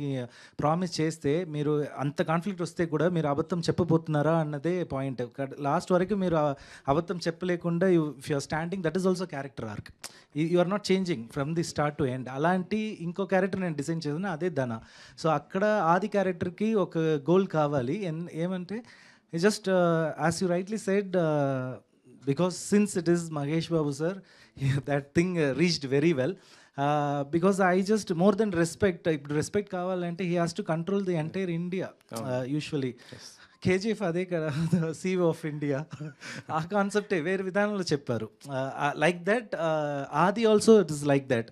ప్రామిస్ చేస్తే మీరు అంత కాన్ఫ్లిక్ట్ వస్తే కూడా మీరు అబద్ధం చెప్పబోతున్నారా అన్నదే పాయింట్. లాస్ట్ వరకు మీరు అబద్ధం చెప్పలేకుండా if you're standing, that is also character arc. You are not changing from the start to end. అలాంటి ఇంకో క్యారెక్టర్ నేను డిజైన్ చేసిన అదే ధన. సో అక్కడ ఆది క్యారెక్టర్కి ఒక గోల్ కావాలి. ఏమంటే just as you rightly said, because since it is Mahesh Babu sir, that thing reached very well. Because I just more than respect kavalante, he has to control the entire India. Usually KGF అదే కదా, CEO of India. ఆ కాన్సెప్టే వేరే విధానంలో చెప్పారు. Like that ఆది also it is like that.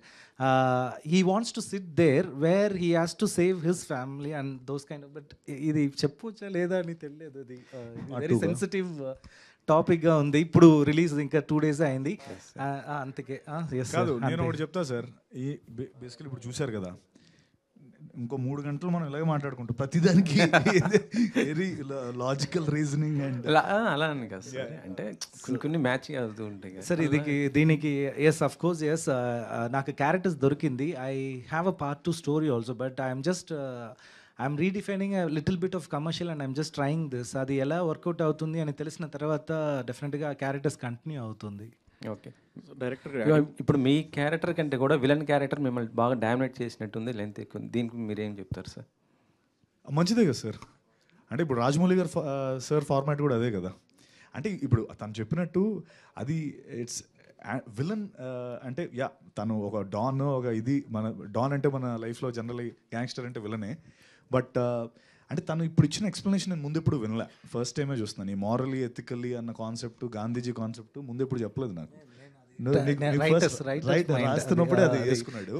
He wants to sit there where he has to save his family and those kind of, but ఇది చెప్పొచ్చా లేదా అని తెలియదు. అది వెరీ సెన్సిటివ్ టాపిక్గా ఉంది. ఇప్పుడు రిలీజ్ ఇంకా 2 days అయింది. అంతకే కాదు, నేను ఒకటి చెప్తా సార్. ఈ బేసికలీ ఇప్పుడు చూశారు కదా, ఇంకో 3 గంటలు మనం ఇలాగే మాట్లాడుకుంటాం ప్రతిదానికి వెరీ లాజికల్ రీజనింగ్ అండ్ అలా అని కాదు సార్, అంటే కొన్ని మ్యాచ్ అవుతూ ఉంటాయి సార్. దీనికి ఎస్ అఫ్ కోర్స్ ఎస్, నాకు క్యారెక్టర్స్ దొరికింది. I have a part 2 story also, but I'm redefining a little bit of commercial and I'm just trying this. అది ఎలా వర్కౌట్ అవుతుంది అని తెలిసిన తర్వాత డెఫినెట్గా ఆ క్యారెక్టర్స్ కంటిన్యూ అవుతుంది. ఓకే డైరెక్టర్, ఇప్పుడు మీ క్యారెక్టర్ కంటే కూడా విలన్ క్యారెక్టర్ మిమ్మల్ని బాగా డామినేట్ చేసినట్టుంది, లెంత్ ఎక్కువ. దీనికి మీరు ఏం చెప్తారు సార్? మంచిదే కదా సార్. అంటే ఇప్పుడు రాజమౌళి గారు సార్ ఫార్మాట్ కూడా అదే కదా. అంటే ఇప్పుడు తను చెప్పినట్టు అది ఇట్స్ విలన్ అంటే యా, తను ఒక డాన్, ఒక ఇది మన డాన్ అంటే మన లైఫ్లో జనరల్లీ గ్యాంగ్స్టర్ అంటే విలనే. బట్ అంటే తను ఇప్పుడు ఇచ్చిన ఎక్స్ప్లెనేషన్ నేను ముందు ఎప్పుడు వినలే, ఫస్ట్ టైమే చూస్తున్నాను. ఈ మారలీ ఎథికల్లీ అన్న కాన్సెప్ట్, గాంధీజీ కాన్సెప్ట్ ముందు ఎప్పుడు చెప్పలేదు నాకు. రాస్తున్నప్పుడే అది వేసుకున్నాడు.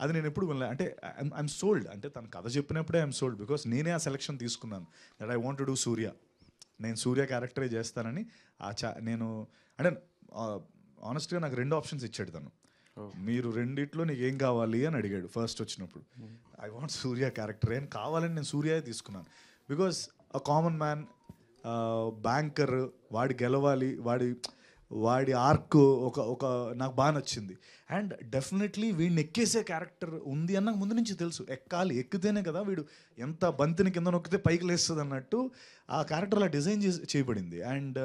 అది నేను ఎప్పుడు వినలే. అంటే ఐఎమ్ సోల్డ్. అంటే తను కథ చెప్పినప్పుడే ఐఎమ్ సోల్డ్, బికాస్ నేనే ఆ సెలక్షన్ తీసుకున్నాను. That I want to do Surya. నేను సూర్య క్యారెక్టరే చేస్తానని నేను అంటే ఆనెస్ట్గా నాకు 2 ఆప్షన్స్ ఇచ్చాడు తను. మీరు రెండిట్లో నీకు ఏం కావాలి అని అడిగాడు ఫస్ట్ వచ్చినప్పుడు. ఐ వాంట్ సూర్య క్యారెక్టర్ అని కావాలని నేను సూర్యే తీసుకున్నాను. Because a common man, banker, వాడి గెలవాలి, వాడి ఆర్క్ ఒక నాకు బాగా నచ్చింది. అండ్ డెఫినెట్లీ వీడిని ఎక్కేసే క్యారెక్టర్ ఉంది అని నాకు ముందు నుంచి తెలుసు. ఎక్కితేనే కదా వీడు ఎంత బంతిని కింద నొక్కితే పైకి లేస్తుంది అన్నట్టు ఆ క్యారెక్టర్ అలా డిజైన్ చేయబడింది. అండ్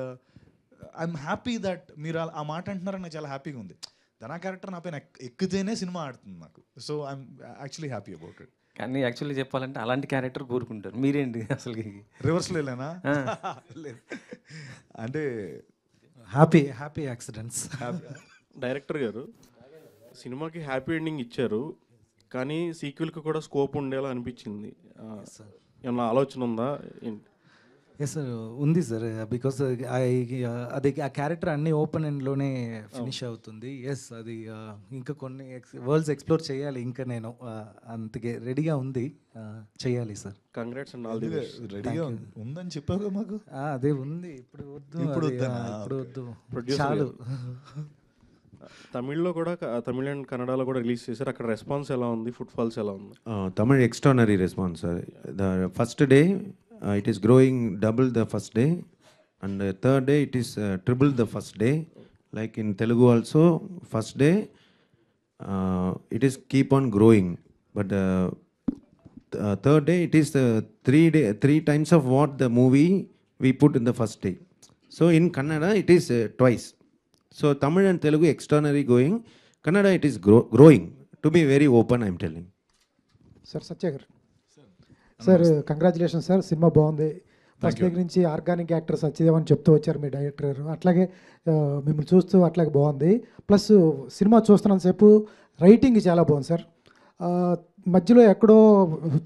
ఐఎమ్ హ్యాపీ దట్ మీరు ఆ మాట అంటున్నారని నాకు చాలా హ్యాపీగా ఉంది. ధనా క్యారెక్టర్ నా పైన ఎక్కితేనే సినిమా ఆడుతుంది నాకు. So I'm actually happy about it. కానీ యాక్చువల్లీ చెప్పాలంటే అలాంటి క్యారెక్టర్ కోరుకుంటారు, మీరేంటి అసలు రివర్స్లో వెళ్ళానా? లేదు, అంటే హ్యాపీ యాక్సిడెంట్స్. డైరెక్టర్ గారు సినిమాకి హ్యాపీ ఎండింగ్ ఇచ్చారు, కానీ సీక్వెల్కి కూడా స్కోప్ ఉండేలా అనిపించింది. ఏమన్నా ఆలోచన ఉందా? ఎస్ సార్, ఉంది సార్. బికాస్ అది ఆ క్యారెక్టర్ అన్ని ఓపెన్ ఎండ్లోనే ఫినిష్ అవుతుంది. ఎస్, అది ఇంకా కొన్ని వరల్డ్స్ ఎక్స్ప్లోర్ చేయాలి. ఇంకా నేను అంతకే రెడీగా ఉంది, చేయాలి sir. Congrats and all the best. రెడీగా ఉందని చెప్పారు మాకు. అదే ఉంది, ఇప్పుడు వద్దు చాలు. తమిళ్లో కూడా, తమిళ్ అండ్ కన్నడలో కూడా రిలీజ్ చేశారు. అక్కడ రెస్పాన్స్ ఎలా ఉంది? ఫుట్ ఫాల్స్ ఎలా ఉంది? Tamil extraordinary response. The first day it is growing double the first day, and third day it is triple the first day. Like in Telugu also, first day it is keep on growing, but third day it is 3 times of what the movie we put in the first day. So in Kannada it is twice. So Tamil and Telugu extraordinary going, Kannada, it is growing. To be very open, I'm telling. Sir Satya garu sir congratulation sir, cinema బాగుంది. First దగ్గర నుంచి organic actor Satyadev అని చెప్తూ వచ్చారు మీ director గారు. అట్లాగే మిమ్మల్ని చూస్తూ అట్లాగే బాగుంది. ప్లస్ సినిమా చూస్తున్నంతసేపు రైటింగ్ చాలా బాగుంది సార్. మధ్యలో ఎక్కడో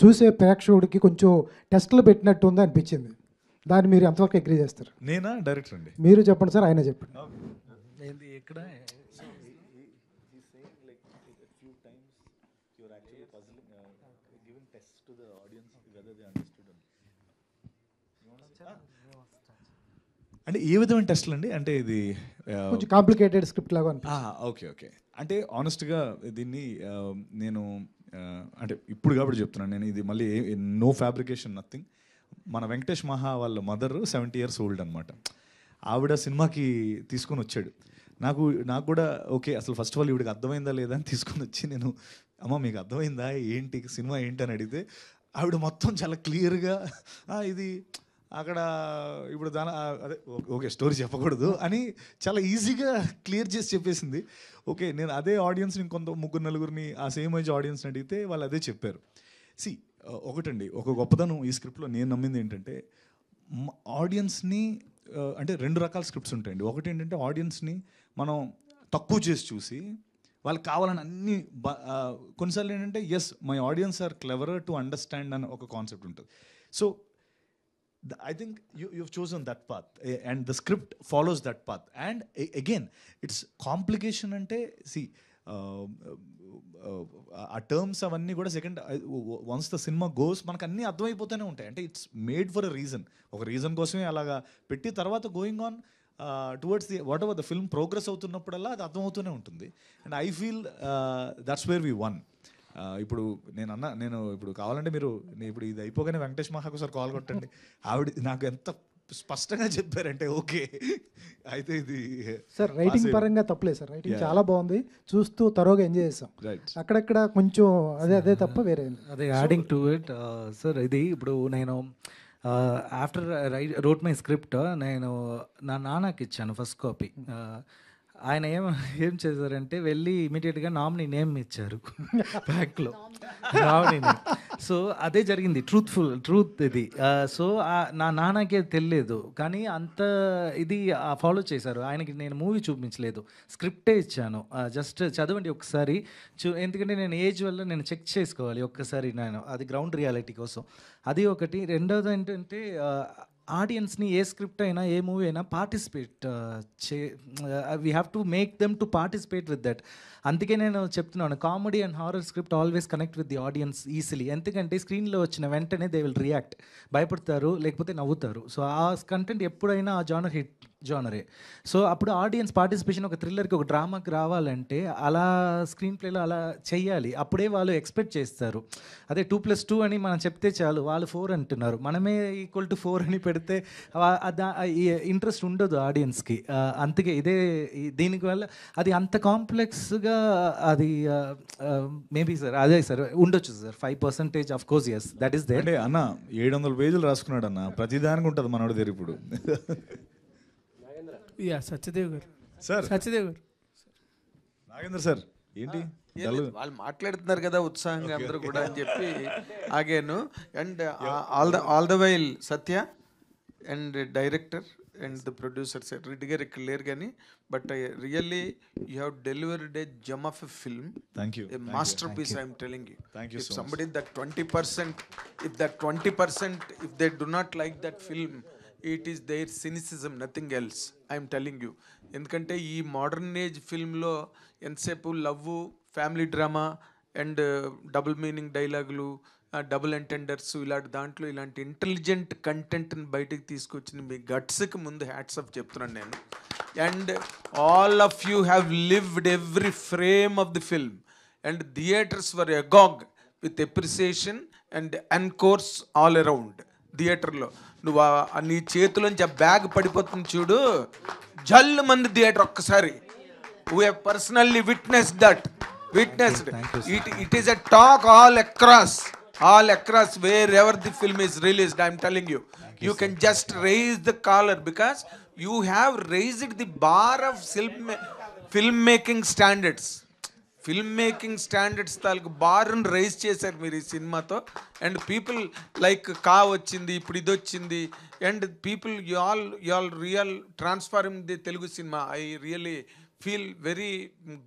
చూసే ప్రేక్షకుడికి కొంచెం టెస్టులు పెట్టినట్టు ఉంది అనిపించింది. దాన్ని మీరు ఎంతవరకు అగ్రీ చేస్తారు? నేనా డైరెక్టర్ అండి? మీరు చెప్పండి సార్, ఆయన చెప్పండి. ఇక్కడ అంటే ఏ విధమైన టెస్ట్లు అండి? అంటే ఇది కొంచెం కాంప్లికేటెడ్ స్క్రిప్ట్ లాగా అనిపించింది. Okay okay. అంటే ఆనెస్ట్గా దీన్ని నేను అంటే ఇప్పుడు కాబట్టి చెప్తున్నాను నేను, ఇది మళ్ళీ నో ఫ్యాబ్రికేషన్ నథింగ్. మన వెంకటేష్ మహా వాళ్ళ మదర్ 70 years old అనమాట. ఆవిడ సినిమాకి తీసుకొని వచ్చాడు. నాకు కూడా ఓకే అసలు ఫస్ట్ ఆఫ్ ఆల్ ఈవిడికి అర్థమైందా లేదా అని తీసుకొని వచ్చి నేను, అమ్మ మీకు అర్థమైందా ఏంటి సినిమా ఏంటి అని అడిగితే ఆవిడ మొత్తం చాలా క్లియర్గా ఇది అక్కడ ఇప్పుడు అదే ఓకే స్టోరీ చెప్పకూడదు అని చాలా ఈజీగా క్లియర్ చేసి చెప్పేసింది. ఓకే నేను అదే ఆడియన్స్ని ఇంకొంత 3-4 ఆ సేమ్ ఏజ్ ఆడియన్స్ని అడిగితే వాళ్ళు అదే చెప్పారు. సి ఒకటండి, ఒక గొప్పతనం ఈ స్క్రిప్ట్లో నేను నమ్మింది ఏంటంటే ఆడియన్స్ని అంటే 2 రకాల స్క్రిప్ట్స్ ఉంటాయండి. ఒకటి ఏంటంటే ఆడియన్స్ని మనం తక్కువ చేసి చూసి వాళ్ళకి కావాలని అన్ని కొన్నిసార్లు ఏంటంటే yes my audience are cleverer to understand అని ఒక కాన్సెప్ట్ ఉంటుంది. So I think you've chosen that path and the script follows that path. And again, it's complication ante see ఆ టర్మ్స్ అవన్నీ కూడా second once the cinema goes మనకు అన్నీ అర్థమైపోతూనే ఉంటాయి. అంటే it's made for a reason, ఒక రీజన్ కోసమే అలాగా పెట్టి తర్వాత going on towards the whatever the film progress అవుతున్నప్పుడల్లా అది అర్థమవుతూనే ఉంటుంది. And I feel that's where we won. ఇప్పుడు నేను ఇప్పుడు కావాలంటే మీరు ఇప్పుడు ఇది అయిపోగానే వెంకటేష్ మహాకు ఒకసారి కాల్ కొట్టండి. ఆవిడ నాకు ఎంత స్పష్టంగా చెప్పారంటే ఓకే అయితే ఇది సార్ రైటింగ్ పరంగా తప్పలేదు సార్, రైటింగ్ చాలా బాగుంది, చూస్తూ తరోగా ఎంజాయ్ చేస్తాం. అక్కడక్కడ కొంచెం అదే తప్ప వేరే అదే యాడింగ్ టు ఇట్ సార్. ఇది ఇప్పుడు నేను ఆఫ్టర్ రోట్ మై స్క్రిప్ట్ నేను నా నాన్నకి ఇచ్చాను ఫస్ట్ కాపీ. ఆయన ఏం చేశారంటే వెళ్ళి ఇమీడియట్గా నామినీ నేమ్ ఇచ్చారు బ్యాక్లో, నామినీ నేమ్. సో అదే జరిగింది, ట్రూత్ ఇది. సో నా నాన్నకే తెలియలేదు కానీ అంత ఇది ఫాలో చేశారు. ఆయనకి నేను మూవీ చూపించలేదు, స్క్రిప్టే ఇచ్చాను. జస్ట్ చదవండి ఒకసారి ఎందుకంటే నేను ఏజ్ వల్ల నేను చెక్ చేసుకోవాలి ఒక్కసారి నేను, అది గ్రౌండ్ రియాలిటీ కోసం. అది ఒకటి. రెండోది ఏంటంటే ఆడియన్స్ని ఏ స్క్రిప్ట్ అయినా ఏ మూవీ అయినా participate we have to make them to participate with that. అందుకే నేను చెప్తున్నాను comedy and horror script always connect with the audience easily. ఎందుకంటే స్క్రీన్లో వచ్చిన వెంటనే దే విల్ రియాక్ట్, భయపడతారు లేకపోతే నవ్వుతారు. సో ఆ కంటెంట్ ఎప్పుడైనా ఆ జానర్ హిట్ జానరే. సో అప్పుడు ఆడియన్స్ పార్టిసిపేషన్ ఒక థ్రిల్లర్కి ఒక డ్రామాకి రావాలంటే అలా స్క్రీన్ ప్లేలో అలా చెయ్యాలి, అప్పుడే వాళ్ళు ఎక్స్పెక్ట్ చేస్తారు. అదే 2+2 అని మనం చెప్తే చాలు, వాళ్ళు 4 అంటున్నారు, మనమే ఈక్వల్ టు 4 అని పెడితే ఇంట్రెస్ట్ ఉండదు ఆడియన్స్కి. అందుకే దీనివల్ల అది అంత కాంప్లెక్స్గా అది మేబీ సార్ అదే సార్ ఉండొచ్చు sir 5% of course. Yes that is there. అంటే అన్న 700 పేజీలు రాసుకున్నాడు అన్న, ప్రతిదానికి ఉంటుంది మనోడి దగ్గర ఇప్పుడు. సత్యదేవ్ గారు సార్, సత్యదేవ్ గారు నాగేంద్ర సార్ ఏంటి వాళ్ళు మాట్లాడుతున్నారు కదా ఉత్సాహంగా అందరూ కూడా అని చెప్పి ఆగాను. And all the while Satya and director and the producer sir Reddy garu ఇక్కడ లేరు కానీ but really you have delivered a gem of a film, a masterpiece. I'm telling you, if somebody that 20%, if that 20%, if they do not like that film, it is their cynicism, nothing else. I'm telling you. ఎందుకంటే ఈ modern age ఫిల్మ్లో ఎంతసేపు love, family drama and double meaning డైలాగులు, double ఎంటెండర్స్, ఇలాంటి దాంట్లో ఇలాంటి intelligent కంటెంట్ని బయటకు తీసుకొచ్చిన మీ గట్స్కి ముందు హ్యాట్స్ ఆఫ్ చెప్తున్నాను నేను. And all of you have lived every frame of the film and theatres were agog with appreciation and encores all around. థియేటర్లో నువ్వు నీ చేతిలోంచి ఆ బ్యాగ్ పడిపోతుంది చూడు, జల్లు మంది థియేటర్ ఒక్కసారి. We have personally witnessed that. It is a talk all across wherever the film is released. I'm telling you, you can just raise the collar because you have raised the bar of filmmaking standards. Film making standards తాలూకు బార్ని rise చేశారు మీరు ఈ సినిమాతో. And people like కా వచ్చింది, ఇప్పుడు ఇది వచ్చింది, and people you all real transform the Telugu cinema. I really feel very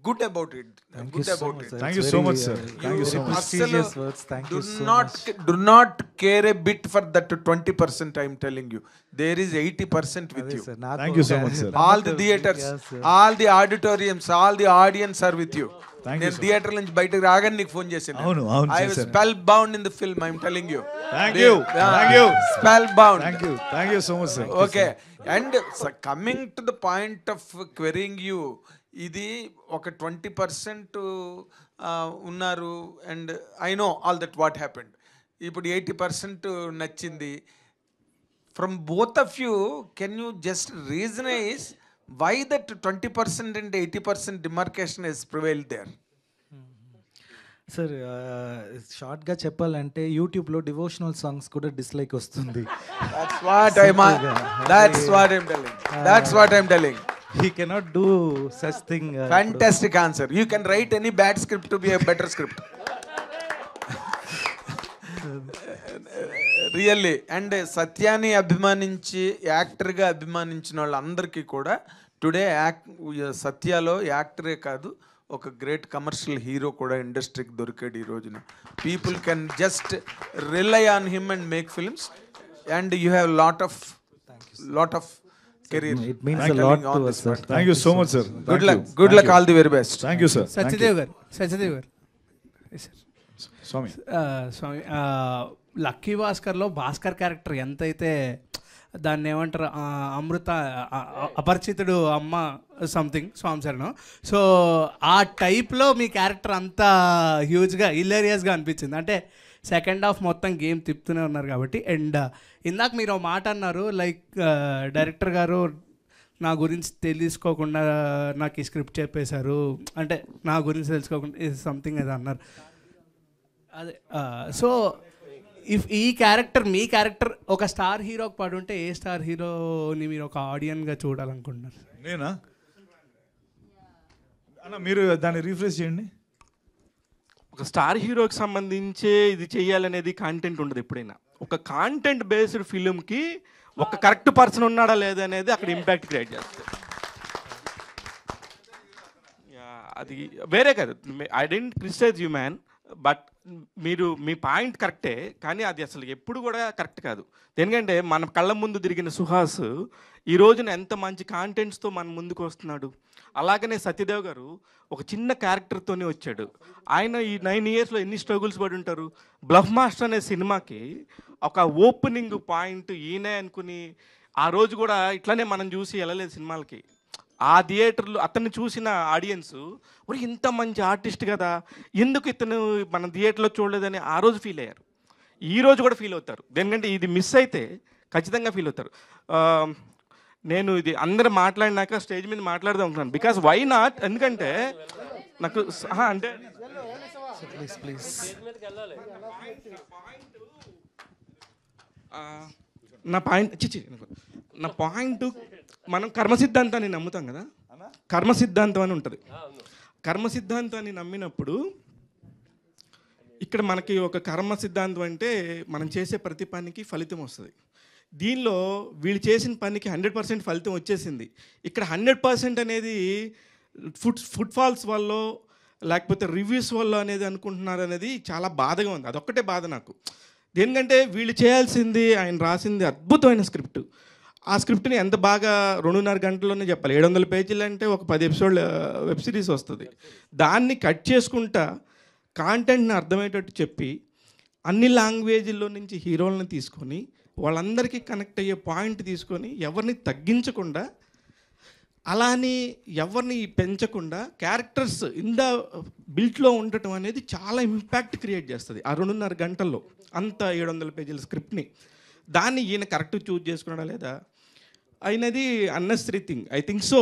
good about it. Good about it. Thank you so much, sir. Thank you so much. Prestigious words. Thank you so much. Do not care a bit for that 20%. I am telling you, there is 80% with you. Thank you so much, sir. All the theaters, all the auditoriums, all the audience are with you. నేను theatre నుంచి బయటకు రాగానే నీకు phone చేశాను. I was spellbound in the film. I am telling you. Thank you. Thank you. Spellbound. Thank you. Thank you so much, sir. Okay. And coming to the point of querying you, ఇది ఒక 20% ఉన్నారు. And I know all that what happened. ఇప్పుడు 80% నచ్చింది. From both of you can you just recognise why that 20% and 80% demarcation is prevailed there? Sir షార్ట్గా చెప్పాలంటే యూట్యూబ్లో devotional songs కూడా dislike వస్తుంది. That's what I'm telling. He cannot do such thing. Fantastic answer. You can write any bad script to be a better script. Really. And సత్యాన్ని అభిమానించి యాక్టర్గా అభిమానించిన వాళ్ళందరికీ కూడా today సత్యాలో యాక్టరే కాదు, ఒక గ్రేట్ కమర్షియల్ హీరో కూడా ఇండస్ట్రీకి దొరికాడు ఈ రోజున. People can just rely on him and make films. And you have lot of career. It means a lot to us, sir. Thank you so much, sir. Good luck. All the very best. Thank you, sir. Satyadev గారు స్వామి lucky భాస్కర్లో Bhaskar character ఎంతైతే దాన్ని ఏమంటారు అపరిచితుడు అమ్మ something స్వామిసరను, so ఆ టైప్లో మీ character అంత హ్యూజ్గా హిలేరియస్గా అనిపించింది. అంటే సెకండ్ హాఫ్ మొత్తం గేమ్ తిప్పుతూనే ఉన్నారు కాబట్టి. అండ్ ఇందాక మీరు ఒక మాట అన్నారు, లైక్ డైరెక్టర్ గారు నా గురించి తెలుసుకోకుండా నాకు ఈ స్క్రిప్ట్ చెప్పేశారు, అంటే నా గురించి తెలుసుకోకుండా సంథింగ్ ఏదో అన్నారు. అదే సో ఇఫ్ ఈ క్యారెక్టర్ మీ క్యారెక్టర్ ఒక స్టార్ హీరోకి పడుంటే ఏ స్టార్ హీరోని మీరు ఒక ఆడియన్గా చూడాలనుకుంటున్నారు? నేనా అన్న, మీరు దాన్ని రీఫ్రెష్ చేయండి. ఒక స్టార్ హీరోకి సంబంధించే ఇది చేయాలనేది కాంటెంట్ ఉండదు ఎప్పుడైనా. ఒక కాంటెంట్ బేస్డ్ ఫిలింకి ఒక కరెక్ట్ పర్సన్ ఉన్నాడా లేదా అనేది అక్కడ ఇంపాక్ట్ క్రియేట్ చేస్తుంది. అది వేరే కాదు. I don't criticize you man, but మీరు మీ పాయింట్ కరెక్టే, కానీ అది అసలు ఎప్పుడు కూడా కరెక్ట్ కాదు. ఎందుకంటే మన కళ్ళ ముందు తిరిగిన సుహాస్ ఈ రోజున ఎంత మంచి కాంటెంట్స్తో మన ముందుకు వస్తున్నాడు. అలాగనే సత్యదేవ్ గారు ఒక చిన్న క్యారెక్టర్తోనే వచ్చాడు. ఆయన ఈ 9 yearsలో ఎన్ని స్ట్రగుల్స్ పడి ఉంటారు. బ్లఫ్ మాస్టర్ అనే సినిమాకి ఒక ఓపెనింగ్ పాయింట్ ఈయనే అనుకుని ఆ రోజు కూడా ఇట్లానే మనం చూసి వెళ్ళలేదు సినిమాలకి. ఆ థియేటర్లో అతన్ని చూసిన ఆడియన్స్ ఒరే ఇంత మంచి ఆర్టిస్ట్ కదా, ఎందుకు ఇతను మన థియేటర్లో చూడలేదని ఆ రోజు ఫీల్ అయ్యారు. ఈ రోజు కూడా ఫీల్ అవుతారు. ఎందుకంటే ఇది మిస్ అయితే ఖచ్చితంగా ఫీల్ అవుతారు. నేను ఇది అందరూ మాట్లాడినాక స్టేజ్ మీద మాట్లాడదాం అనుకున్నాను. బికాస్ వై నాట్, ఎందుకంటే నాకు అంటే నా పాయింట్ మనం కర్మ సిద్ధాంతాన్ని నమ్ముతాం కదా. కర్మ సిద్ధాంతం అని ఉంటుంది. కర్మ సిద్ధాంతాన్ని నమ్మినప్పుడు ఇక్కడ మనకి ఒక కర్మ సిద్ధాంతం అంటే మనం చేసే ప్రతి పనికి ఫలితం వస్తుంది. దీనిలో వీళ్ళు చేసిన పనికి 100% ఫలితం వచ్చేసింది. ఇక్కడ 100% అనేది ఫుట్ఫాల్స్ వల్ల లేకపోతే రివ్యూస్ వల్ల అనేది అనుకుంటున్నారు అనేది చాలా బాధగా ఉంది. అదొక్కటే బాధ నాకు. ఎందుకంటే వీళ్ళు చేయాల్సింది, ఆయన రాసింది అద్భుతమైన స్క్రిప్ట్. ఆ స్క్రిప్ట్ని ఎంత బాగా 2.5 గంటల్లోనే చెప్పాలి. 700 పేజీలు అంటే ఒక 10 ఎపిసోడ్ వెబ్ సిరీస్ వస్తుంది. దాన్ని కట్ చేసుకుంటా కాంటెంట్ని అర్థమయ్యేటట్టు చెప్పి అన్ని లాంగ్వేజ్ల్లో నుంచి హీరోలను తీసుకొని వాళ్ళందరికీ కనెక్ట్ అయ్యే పాయింట్ తీసుకొని ఎవరిని తగ్గించకుండా అలానే ఎవరిని పెంచకుండా క్యారెక్టర్స్ ఇన్ ద బిల్ట్లో ఉండటం అనేది చాలా ఇంపాక్ట్ క్రియేట్ చేస్తుంది. ఆ 2.5 గంటల్లో అంత 700 పేజీల స్క్రిప్ట్ని. దాన్ని ఈయన కరెక్ట్ చూజ్ చేసుకున్నాడా లేదా అయినది unnecessary thing. I think so.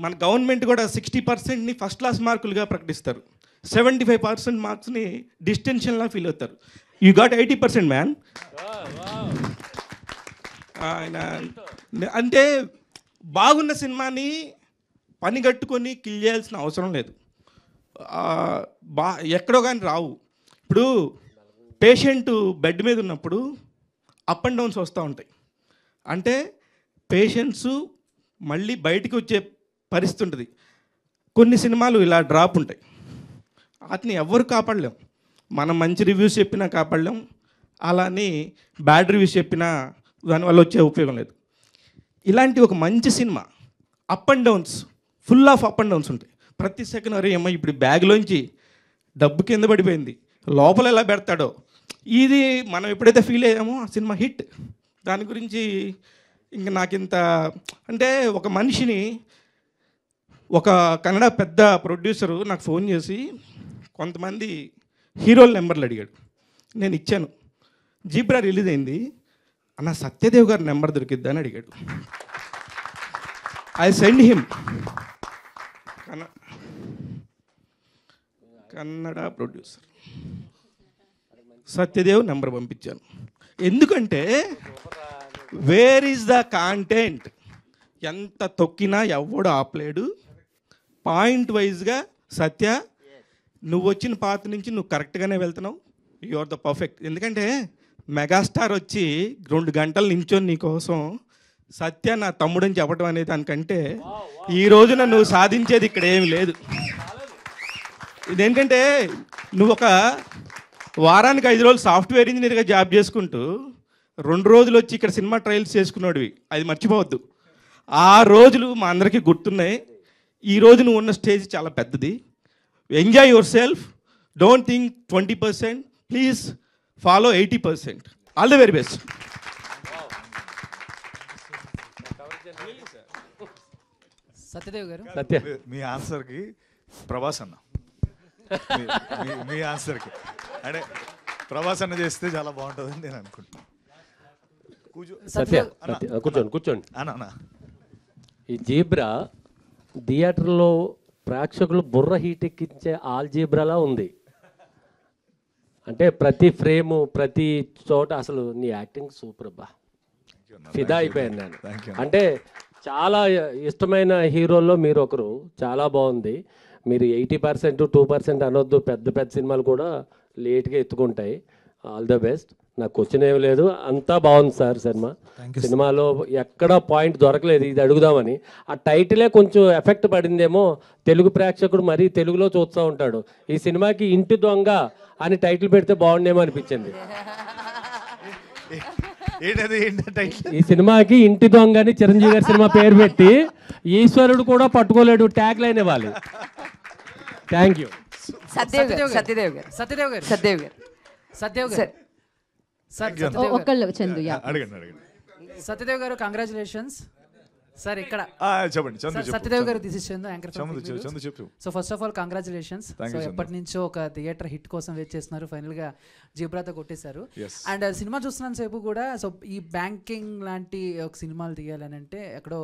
మన గవర్నమెంట్ కూడా 60%ని ఫస్ట్ క్లాస్ మార్కులుగా ప్రకటిస్తారు, 75% మార్క్స్ని డిస్టింక్షన్లా ఫీల్ అవుతారు. You got 80% man. ఆయన అంటే బాగున్న సినిమాని పని కట్టుకొని కిల్ చేయాల్సిన అవసరం లేదు. బా ఎక్కడో కానీ రావు. ఇప్పుడు పేషెంట్ బెడ్ మీద ఉన్నప్పుడు అప్ అండ్ డౌన్స్ వస్తూ ఉంటాయి. అంటే పేషెంట్స్ మళ్ళీ బయటికి వచ్చే పరిస్థితి ఉంటుంది. కొన్ని సినిమాలు ఇలా డ్రాప్ ఉంటాయి, వాటిని ఎవ్వరు కాపాడలేం. మనం మంచి రివ్యూస్ చెప్పినా కాపాడలేం, అలానే బ్యాడ్ రివ్యూస్ చెప్పినా దానివల్ల వచ్చే ఉపయోగం లేదు. ఇలాంటి ఒక మంచి cinema up and downs, full of up and downs ఉంటాయి. ప్రతి సెకండ్ అరే అమ్మ ఇప్పుడు బ్యాగ్లోంచి డబ్బు కింద పడిపోయింది, లోపల ఎలా పెడతాడో, ఇది మనం ఎప్పుడైతే ఫీల్ అయ్యామో ఆ సినిమా హిట్. దాని గురించి ఇంకా నాకింత అంటే ఒక మనిషిని ఒక కన్నడ పెద్ద ప్రొడ్యూసరు నాకు ఫోన్ చేసి కొంతమంది హీరోల నెంబర్లు అడిగాడు. నేను ఇచ్చాను. జీబ్రా రిలీజ్ అయింది, అన్న సత్యదేవ్ గారి నెంబర్ దొరికిద్దా అని అడిగాడు. I send him Kannada producer Satyadev number పంపించాను. ఎందుకంటే వేర్ ఈజ్ ద కాంటెంట్, ఎంత తొక్కినా ఎవడు ఆపలేడు. పాయింట్ వైజ్గా సత్య నువ్వు వచ్చిన పాత నుంచి నువ్వు కరెక్ట్గానే వెళ్తున్నావు, యు ఆర్ ద పర్ఫెక్ట్. ఎందుకంటే మెగాస్టార్ వచ్చి 2 గంటలు నించొని నీకోసం సత్య నా తమ్ముడని చెప్పడం అనేది దానికంటే ఈ రోజున నువ్వు సాధించేది ఇక్కడ ఏమి లేదు. ఇదేంటంటే నువ్వు ఒక వారానికి 5 రోజులు సాఫ్ట్వేర్ ఇంజనీర్గా జాబ్ చేసుకుంటూ 2 రోజులు వచ్చి ఇక్కడ సినిమా ట్రయల్స్ చేసుకున్నాడువి, అది మర్చిపోవద్దు. ఆ రోజులు మా అందరికీ గుర్తున్నాయి. ఈ రోజు నువ్వు ఉన్న స్టేజ్ చాలా పెద్దది. Enjoy your self, don't think 20%, please follow 80%. All the very best. Satyadev గారు, మీ ఆన్సర్కి ప్రభాస్ అన్న, మీ ఆన్సర్కి అంటే ప్రభాస్ అన్న చేస్తే చాలా బాగుంటుందని నేను అనుకుంటున్నాను. కూర్చోండి. అన్న ఈ జీబ్రా థియేటర్లో ప్రేక్షకులు బుర్ర హీట్ ఎక్కించే ఆల్జీబ్రాలా ఉంది. అంటే ప్రతి ఫ్రేము ప్రతి చోట అసలు నీ యాక్టింగ్ సూపర్ అబ్బా, ఫిదా అయిపోయాను నేను. అంటే చాలా ఇష్టమైన హీరోల్లో మీరు ఒకరు, చాలా బాగుంది. మీరు 80% 2% అనొద్దు, పెద్ద పెద్ద సినిమాలు కూడా లేట్గా ఎత్తుకుంటాయి. All the best. నాకు క్వశ్చన్ ఏం లేదు, అంతా బాగుంది సార్. సినిమాలో ఎక్కడ పాయింట్ దొరకలేదు, ఇది అడుగుదామని. ఆ టైటిలే కొంచెం ఎఫెక్ట్ పడిందేమో, తెలుగు ప్రేక్షకుడు మరీ తెలుగులో చూస్తూ ఉంటాడు. ఈ సినిమాకి ఇంటి దొంగ అని టైటిల్ పెడితే బాగుండేమో అనిపించింది. ఈ సినిమాకి ఇంటి దొంగ అని చిరంజీవి గారి సినిమా పేరు పెట్టి ఈశ్వరుడు కూడా పట్టుకోలేడు ట్యాగ్ లైన్ ఇవ్వాలి. Thank you. Satyadev garu congratulations sir. ఇక్కడ చెప్పండి Satyadev garu, this is Chandu, anchor. So first of all congratulations. So ఎప్పటి నుంచో ఒక థియేటర్ హిట్ కోసం వెయిట్ చేస్తున్నారు, ఫైనల్ గా జీబ్రాతో కొట్టేశారు. అండ్ సినిమా చూస్తున్నంత సేపు కూడా సో ఈ బ్యాంకింగ్ లాంటి ఒక సినిమాలు తీయాలని అంటే ఎక్కడో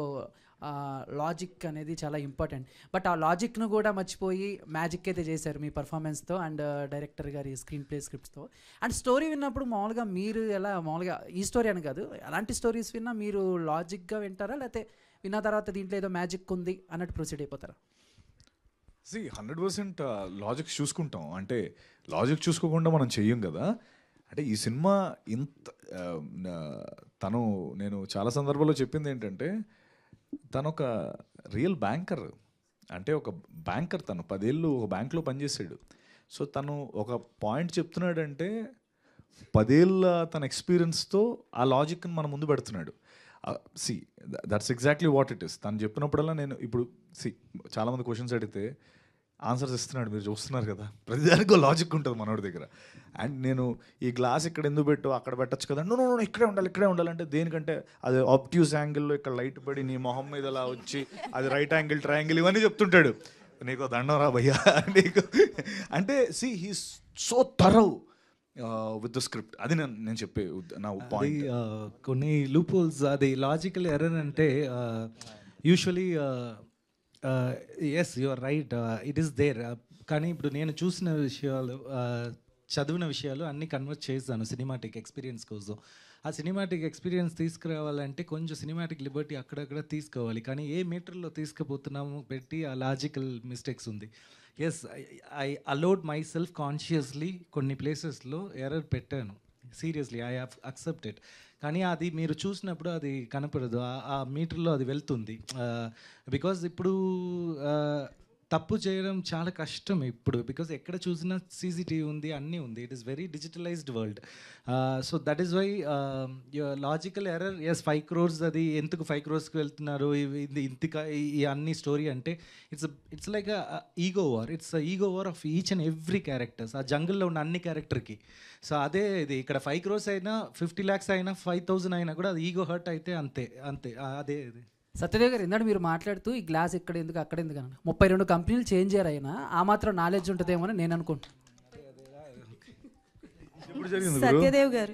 లాజిక్ అనేది చాలా ఇంపార్టెంట్. బట్ ఆ లాజిక్ను కూడా మర్చిపోయి మ్యాజిక్ అయితే చేశారు మీ పర్ఫార్మెన్స్తో అండ్ డైరెక్టర్ గారి స్క్రీన్ ప్లే స్క్రిప్ట్స్తో. అండ్ స్టోరీ విన్నప్పుడు మామూలుగా మీరు ఎలా, మామూలుగా ఈ స్టోరీ అని కాదు, అలాంటి స్టోరీస్ విన్నా మీరు లాజిక్గా వింటారా, లేకపోతే విన్న తర్వాత దీంట్లో ఏదో మ్యాజిక్ ఉంది అన్నట్టు ప్రొసీడ్ అయిపోతారా? 100% లాజిక్ చూసుకుంటాం. అంటే లాజిక్ చూసుకోకుండా మనం చెయ్యం కదా. అంటే ఈ సినిమా ఇంత నేను చాలా సందర్భాల్లో చెప్పింది ఏంటంటే, తను ఒక రియల్ బ్యాంకర్. అంటే ఒక బ్యాంకర్, తను 10 ఏళ్ళు ఒక బ్యాంక్లో పనిచేసాడు. సో తను ఒక పాయింట్ చెప్తున్నాడంటే 10 ఏళ్ళ తన ఎక్స్పీరియన్స్తో ఆ లాజిక్ని మన ముందు పెడుతున్నాడు. That's exactly what it is. తను చెప్పినప్పుడల్లా నేను ఇప్పుడు చాలామంది క్వశ్చన్స్ అడిగితే ఆన్సర్స్ ఇస్తున్నాడు, మీరు చూస్తున్నారు కదా. ప్రతిదానికి లాజిక్ ఉంటుంది మనోడి దగ్గర. అండ్ నేను ఈ గ్లాస్ ఇక్కడ ఎందుకు పెట్టు, అక్కడ పెట్టచ్చు కదా, నో ఇక్కడే ఉండాలంటే దేనికంటే అది ఆబ్ట్యూస్ యాంగిల్లో ఇక్కడ లైట్ పడి నీ మొహం మీద అలా వచ్చి అది రైట్ యాంగిల్, ట్రయాంగిల్ ఇవన్నీ చెప్తుంటాడు. నీకు దండం రా భయ్యా నీకు. అంటే he's so thorough with the script. అది నేను చెప్పే నా పాయింట్. కొన్ని లూప్హోల్స్, అది లాజికల్ ఎర్రర్ అంటే usually yes you are right, it is there. కానీ ఇప్పుడు నేను చూసిన విషయాలు, చదివిన విషయాలు అన్నీ కన్వర్ట్ చేస్తాను సినిమాటిక్ ఎక్స్పీరియన్స్ కోసం. ఆ సినిమాటిక్ ఎక్స్పీరియన్స్ తీసుకురావాలంటే కొంచెం సినిమాటిక్ లిబర్టీ అక్కడక్కడ తీసుకోవాలి. కానీ ఏ మీటర్లో తీసుకుపోతున్నాము పెట్టి ఆ లాజికల్ మిస్టేక్స్ ఉంది. Yes I allowed myself consciously కొన్ని ప్లేసెస్లో ఎర్రర్ పెట్టాను. Seriously I have accepted. కానీ అది మీరు చూసినప్పుడు అది కనపడదు, ఆ మీటర్లో అది వెళ్తుంది. బికాజ్ ఇప్పుడు తప్పు చేయడం చాలా కష్టం ఇప్పుడు, బికాజ్ ఎక్కడ చూసినా సీసీటీవీ ఉంది, అన్నీ ఉంది. It is very digitalized world. So that is why logical error. Yes 5 crores, అది ఎందుకు 5 crores వెళ్తున్నారు, ఇది ఇంతక ఈ అన్ని స్టోరీ అంటే it's like ego war. It's ego war of each and every characters, ఆ జంగిల్లో ఉన్న అన్ని క్యారెక్టర్కి. సో అదే ఇది ఇక్కడ 5 crores అయినా 50 lakhs అయినా 5,000 అయినా కూడా అది ఈగో హర్ట్ అయితే అంతే అంతే అదే ఇది. సత్యదేవ్ గారు, ఇందాక మీరు మాట్లాడుతూ ఈ గ్లాస్ ఇక్కడ ఎందుకు అక్కడ ఎందుకు అన్న 32 కంపెనీలు చేంజ్ అయ్యారు అయినా ఆ మాత్రం నాలెడ్జ్ ఉంటుందేమో అని నేను అనుకుంటున్నాను. సత్యదేవ్ గారు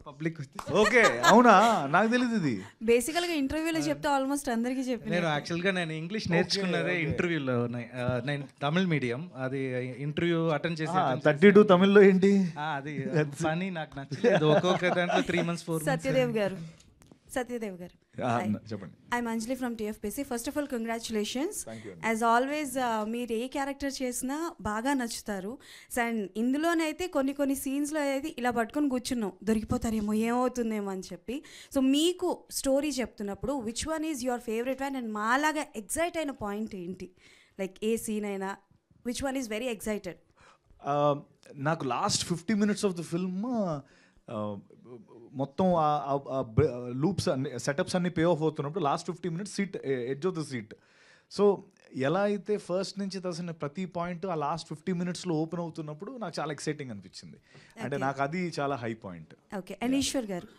పబ్లిక్ ఓకే, అవునా? నాకు తెలియదు ఇది. బేసికల్ గా ఇంటర్వ్యూలో చెప్తే ఆల్మోస్ట్ అందరికీ చెప్పి నేను యాక్చువల్గా నేను ఇంగ్లీష్ నేర్చుకున్నదే ఇంటర్వ్యూలో. నేను తమిళ్ మీడియం, అది ఇంటర్వ్యూ అటెండ్ చేసి 32 తమిళ్లో ఏంటి అది పని నాకు నచ్చలేదు. ఒక్కొక్క దాంట్లో 3 months 4 months. సత్యదేవ్ గారు చెప్పండి. I'm Anjali from TFPC. First of all congratulations. As always మీరు ఏ క్యారెక్టర్ చేసినా బాగా నచ్చుతారు. అండ్ ఇందులోనైతే కొన్ని సీన్స్లో అయితే ఇలా పట్టుకొని కూర్చున్నాం, దొరికిపోతారేమో ఏమవుతుందేమో అని చెప్పి. సో మీకు స్టోరీ చెప్తున్నప్పుడు which one is your favourite one and మాలాగా ఎగ్జైట్ అయిన పాయింట్ ఏంటి? లైక్ ఏ సీన్ అయినా which one is very excited? నాకు last 50 minutes of the film మొత్తం లూప్స్ అన్ని సెటప్స్ అన్ని పే ఆఫ్ అవుతున్నప్పుడు last 50 minutes seat edge of the seat. So ఎలా అయితే ఫస్ట్ నుంచి తెలిసిన ప్రతి పాయింట్ ఆ లాస్ట్ 50 minutesలో ఓపెన్ అవుతున్నప్పుడు నాకు చాలా ఎక్సైటింగ్ అనిపించింది. అంటే నాకు అది చాలా high point. Okay. And Eshwar garu,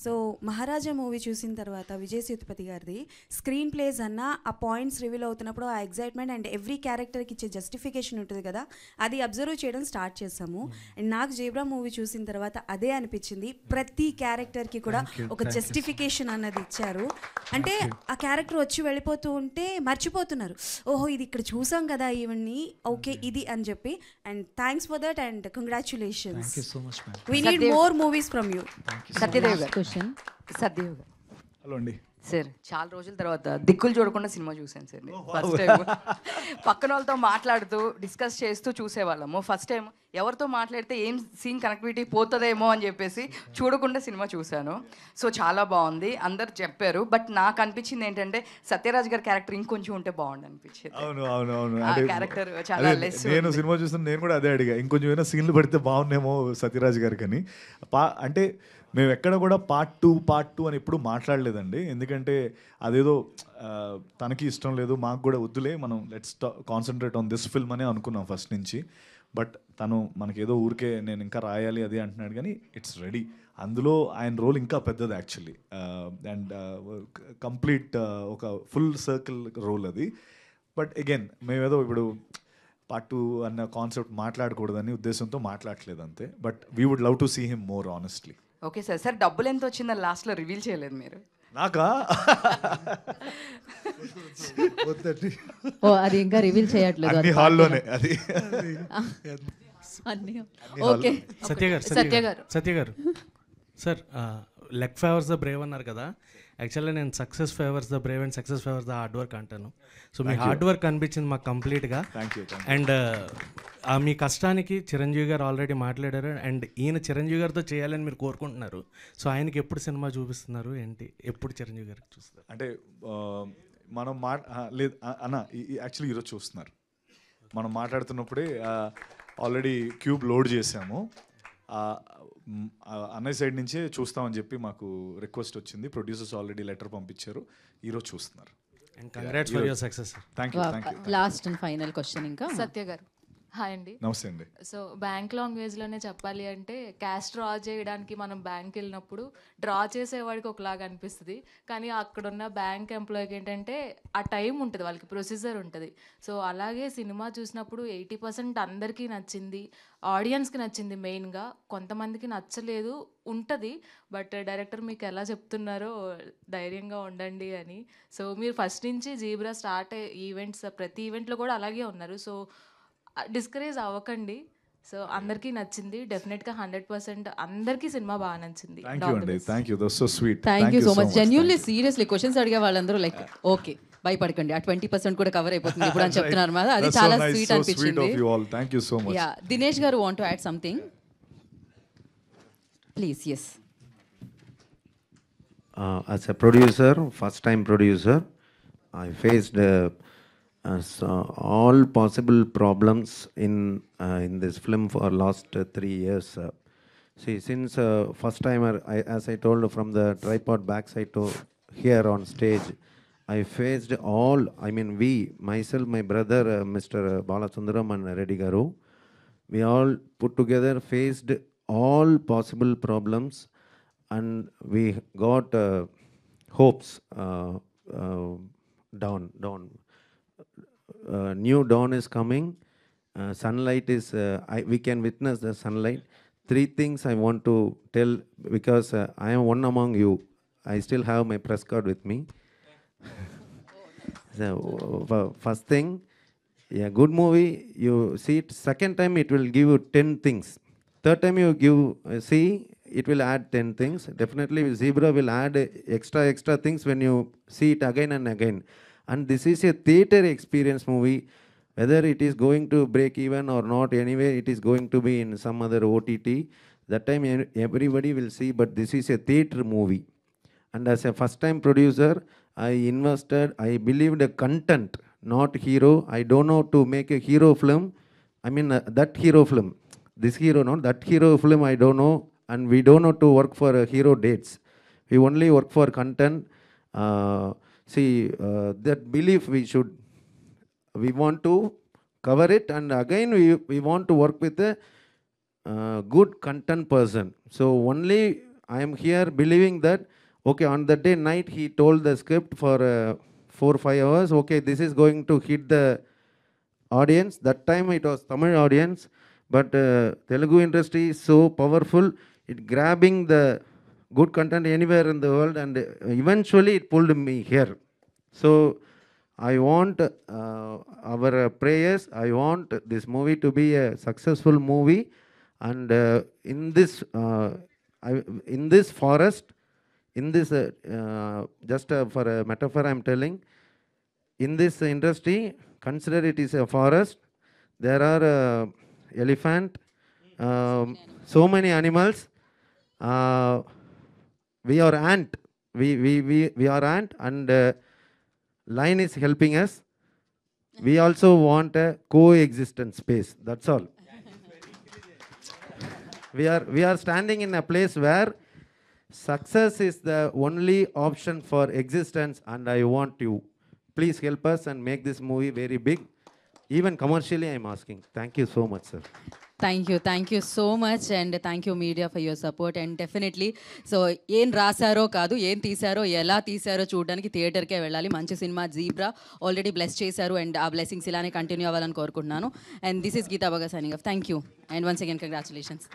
so Maharaja movie చూసిన తర్వాత విజయ్ సేతుపతి గారిది స్క్రీన్ ప్లేస్ అన్న ఆ పాయింట్స్ రివీల్ అవుతున్నప్పుడు ఆ ఎగ్జైట్మెంట్ అండ్ ఎవ్రీ క్యారెక్టర్కి ఇచ్చే జస్టిఫికేషన్ ఉంటుంది కదా, అది అబ్జర్వ్ చేయడం స్టార్ట్ చేసాము. అండ్ నాకు జేబ్రా మూవీ చూసిన తర్వాత అదే అనిపించింది. ప్రతి క్యారెక్టర్కి కూడా ఒక జస్టిఫికేషన్ అన్నది ఇచ్చారు. అంటే ఆ క్యారెక్టర్ వచ్చి వెళ్ళిపోతూ ఉంటే మర్చిపోతున్నారు, ఓహో ఇది ఇక్కడ చూసాం కదా ఇవన్నీ, ఓకే ఇది అని చెప్పి. And thanks for that and congratulations. We need more movies from you. Satyadev question. Satyadev గారు, హలో అండి సార్. చాలా రోజుల తర్వాత దిక్కులు చూడకుండా సినిమా చూసాను సార్. ఫస్ట్ టైం పక్కన వాళ్ళతో మాట్లాడుతూ డిస్కస్ చేస్తూ చూసేవాళ్ళము. ఫస్ట్ టైం ఎవరితో మాట్లాడితే ఏం సీన్ కనెక్టివిటీ పోతుందేమో అని చెప్పేసి చూడకుండా సినిమా చూశాను. సో చాలా బాగుంది, అందరు చెప్పారు. బట్ నాకు అనిపించింది ఏంటంటే సత్యరాజ్ గారి క్యారెక్టర్ ఇంకొంచెం ఉంటే బాగుంది అనిపించింది. అవును క్యారెక్టర్ చాలా లెస్. నేను సినిమా చూసిన నేను కూడా అదే అడిగా, ఇంకొంచెం ఏమైనా సీన్లు పడితే బాగుండేమో సత్యరాజ్ గారికి అని. అంటే మేము ఎక్కడ కూడా పార్ట్ టూ అని ఎప్పుడు మాట్లాడలేదండి. ఎందుకంటే అదేదో తనకి ఇష్టం లేదు, మాకు కూడా వద్దులే, మనం let's concentrate on this film అనే అనుకున్నాం ఫస్ట్ నుంచి. బట్ తను మనకేదో ఊరికే నేను ఇంకా రాయాలి అది అంటున్నాడు, కానీ ఇట్స్ రెడీ. అందులో ఆయన రోల్ ఇంకా పెద్దది యాక్చువల్లీ. అండ్ కంప్లీట్ ఒక ఫుల్ సర్కిల్ రోల్ అది. బట్ అగైన్ మేమేదో ఇప్పుడు పార్ట్ 2 అన్న కాన్సెప్ట్ మాట్లాడకూడదని ఉద్దేశంతో మాట్లాడలేదు అంతే. But we would love to see him more honestly. Okay sir. Sir డబ్బులు ఎంత వచ్చిందని లాస్ట్లో రివీల్ చేయలేదు మీరు. నాకా? ఓ అది ఇంకా రివీల్ చేయట్లేదు. అన్ని హాల్లోనే అది. Okay. Satya garu sir, luck favours the Brave అన్నారు కదా. యాక్చువల్లీ నేను success favours the Brave and success favours the hard work అంటాను. సో మీ హార్డ్ వర్క్ అనిపించింది మాకు కంప్లీట్గా. అండ్ మీ కష్టానికి చిరంజీవి గారు ఆల్రెడీ మాట్లాడారు. అండ్ ఈయన చిరంజీవి గారితో చేయాలని మీరు కోరుకుంటున్నారు. సో ఆయనకి ఎప్పుడు సినిమా చూపిస్తున్నారు ఏంటి, ఎప్పుడు చిరంజీవి గారికి చూస్తారు? అంటే మనం లేదు అన్న, యాక్చువల్లీ ఈరోజు చూస్తున్నారు. మనం మాట్లాడుతున్నప్పుడే ఆల్రెడీ క్యూబ్ లోడ్ చేసాము. అన్నయ్య సైడ్ నుంచే చూస్తామని చెప్పి మాకు రిక్వెస్ట్ వచ్చింది. ప్రొడ్యూసర్స్ ఆల్రెడీ లెటర్ పంపించారు, ఈరోజు చూస్తున్నారు. Congrats for your success. Thank you. Last and final question ఇంకా. సత్య గారు హాయ్ అండి. నమస్తే అండి. సో బ్యాంక్ లాంగ్వేజ్లోనే చెప్పాలి అంటే క్యాష్ డ్రా చేయడానికి మనం బ్యాంక్ వెళ్ళినప్పుడు డ్రా చేసేవాడికి ఒకలాగా అనిపిస్తుంది, కానీ అక్కడున్న బ్యాంక్ ఎంప్లాయీకి ఏంటంటే ఆ టైం ఉంటుంది, వాళ్ళకి ప్రొసీజర్ ఉంటుంది. సో అలాగే సినిమా చూసినప్పుడు 80% అందరికీ నచ్చింది, ఆడియన్స్కి నచ్చింది మెయిన్గా. కొంతమందికి నచ్చలేదు ఉంటుంది, బట్ డైరెక్టర్ మీకు ఎలా చెప్తున్నారో ధైర్యంగా ఉండండి అని. సో మీరు ఫస్ట్ నుంచి జీబ్రా స్టార్ట్ ఈవెంట్స్ ప్రతి ఈవెంట్లో కూడా అలాగే ఉన్నారు. సో డిస్కరేజ్ అవ్వకండి. సో అందరికీ నచ్చింది డెఫినెట్గా 100%. అందరికీ సినిమా బాగా నచ్చింది. థ్యాంక్ యూ అండి. Thank you. That's so sweet. Thank you so much. Genuinely seriously questions అడిగే వాళ్ళందరూ లైక్ ఓకే భయపడకండి, ఆ 20% కూడా కవర్ అయిపోతుంది ఇప్పుడు అని చెప్తున్నారు కదా, అది చాలా స్వీట్ అనిపించింది. Ya, Dinesh garu want to add something please. Yes. As a producer, first time producer, I faced all possible problems in this film for last 3 years. See, since first timer, as I told from the tripod backside to here on stage, I faced all, I mean we, myself, my brother, Mr. Balasundaram and Reddy Garu, we all put together faced all possible problems, and we got hopes dawn. New dawn is coming. Sunlight is we can witness the sunlight. 3 things I want to tell, because I am one among you. I still have my press card with me. So, first thing, a good movie, you see it second time, it will give you 10 things. Third time you give see, it will add 10 things. Definitely Zebra will add extra things when you see it again and again. And this is a theater experience movie. Whether it is going to break even or not, anyway it is going to be in some other OTT. That time everybody will see, but this is a theater movie. And as a first time producer, I invested, I believed the content, not hero. I don't know to make a hero film. I mean that hero film. This hero, not that hero film, I don't know. And we don't know to work for hero dates. We only work for content. That belief we want to cover it, and again we want to work with a good content person. So only I am here believing that, okay, on that day night he told the script for 4-5 hours, okay, this is going to hit the audience. That time it was Tamil audience, but Telugu industry is so powerful, it grabbing the good content anywhere in the world, and eventually it pulled me here. So I want our prayers, I want this movie to be a successful movie, and in this forest, in this just for a metaphor I am telling, in this industry, consider it is a forest, there are elephant, so many animals, we are ant, we are ant, and lion is helping us. We also want a coexistence space, that's all. We are standing in a place where success is the only option for existence, and I want you, please help us and make this movie very big. Even commercially I am asking. Thank you so much, sir. Thank you so much, and thank you media for your support. And definitely so ఏం రాశారో కాదు, ఏం తీశారో ఎలా తీశారో చూడడానికి థియేటర్కే వెళ్ళాలి. మంచి cinema Zebra already bless చేశారు, అండ్ ఆ బ్లెస్సింగ్స్ ఇలానే కంటిన్యూ అవ్వాలని కోరుకుంటున్నాను. And this is Geetha Bagga signing off. Thank you, and once again congratulations.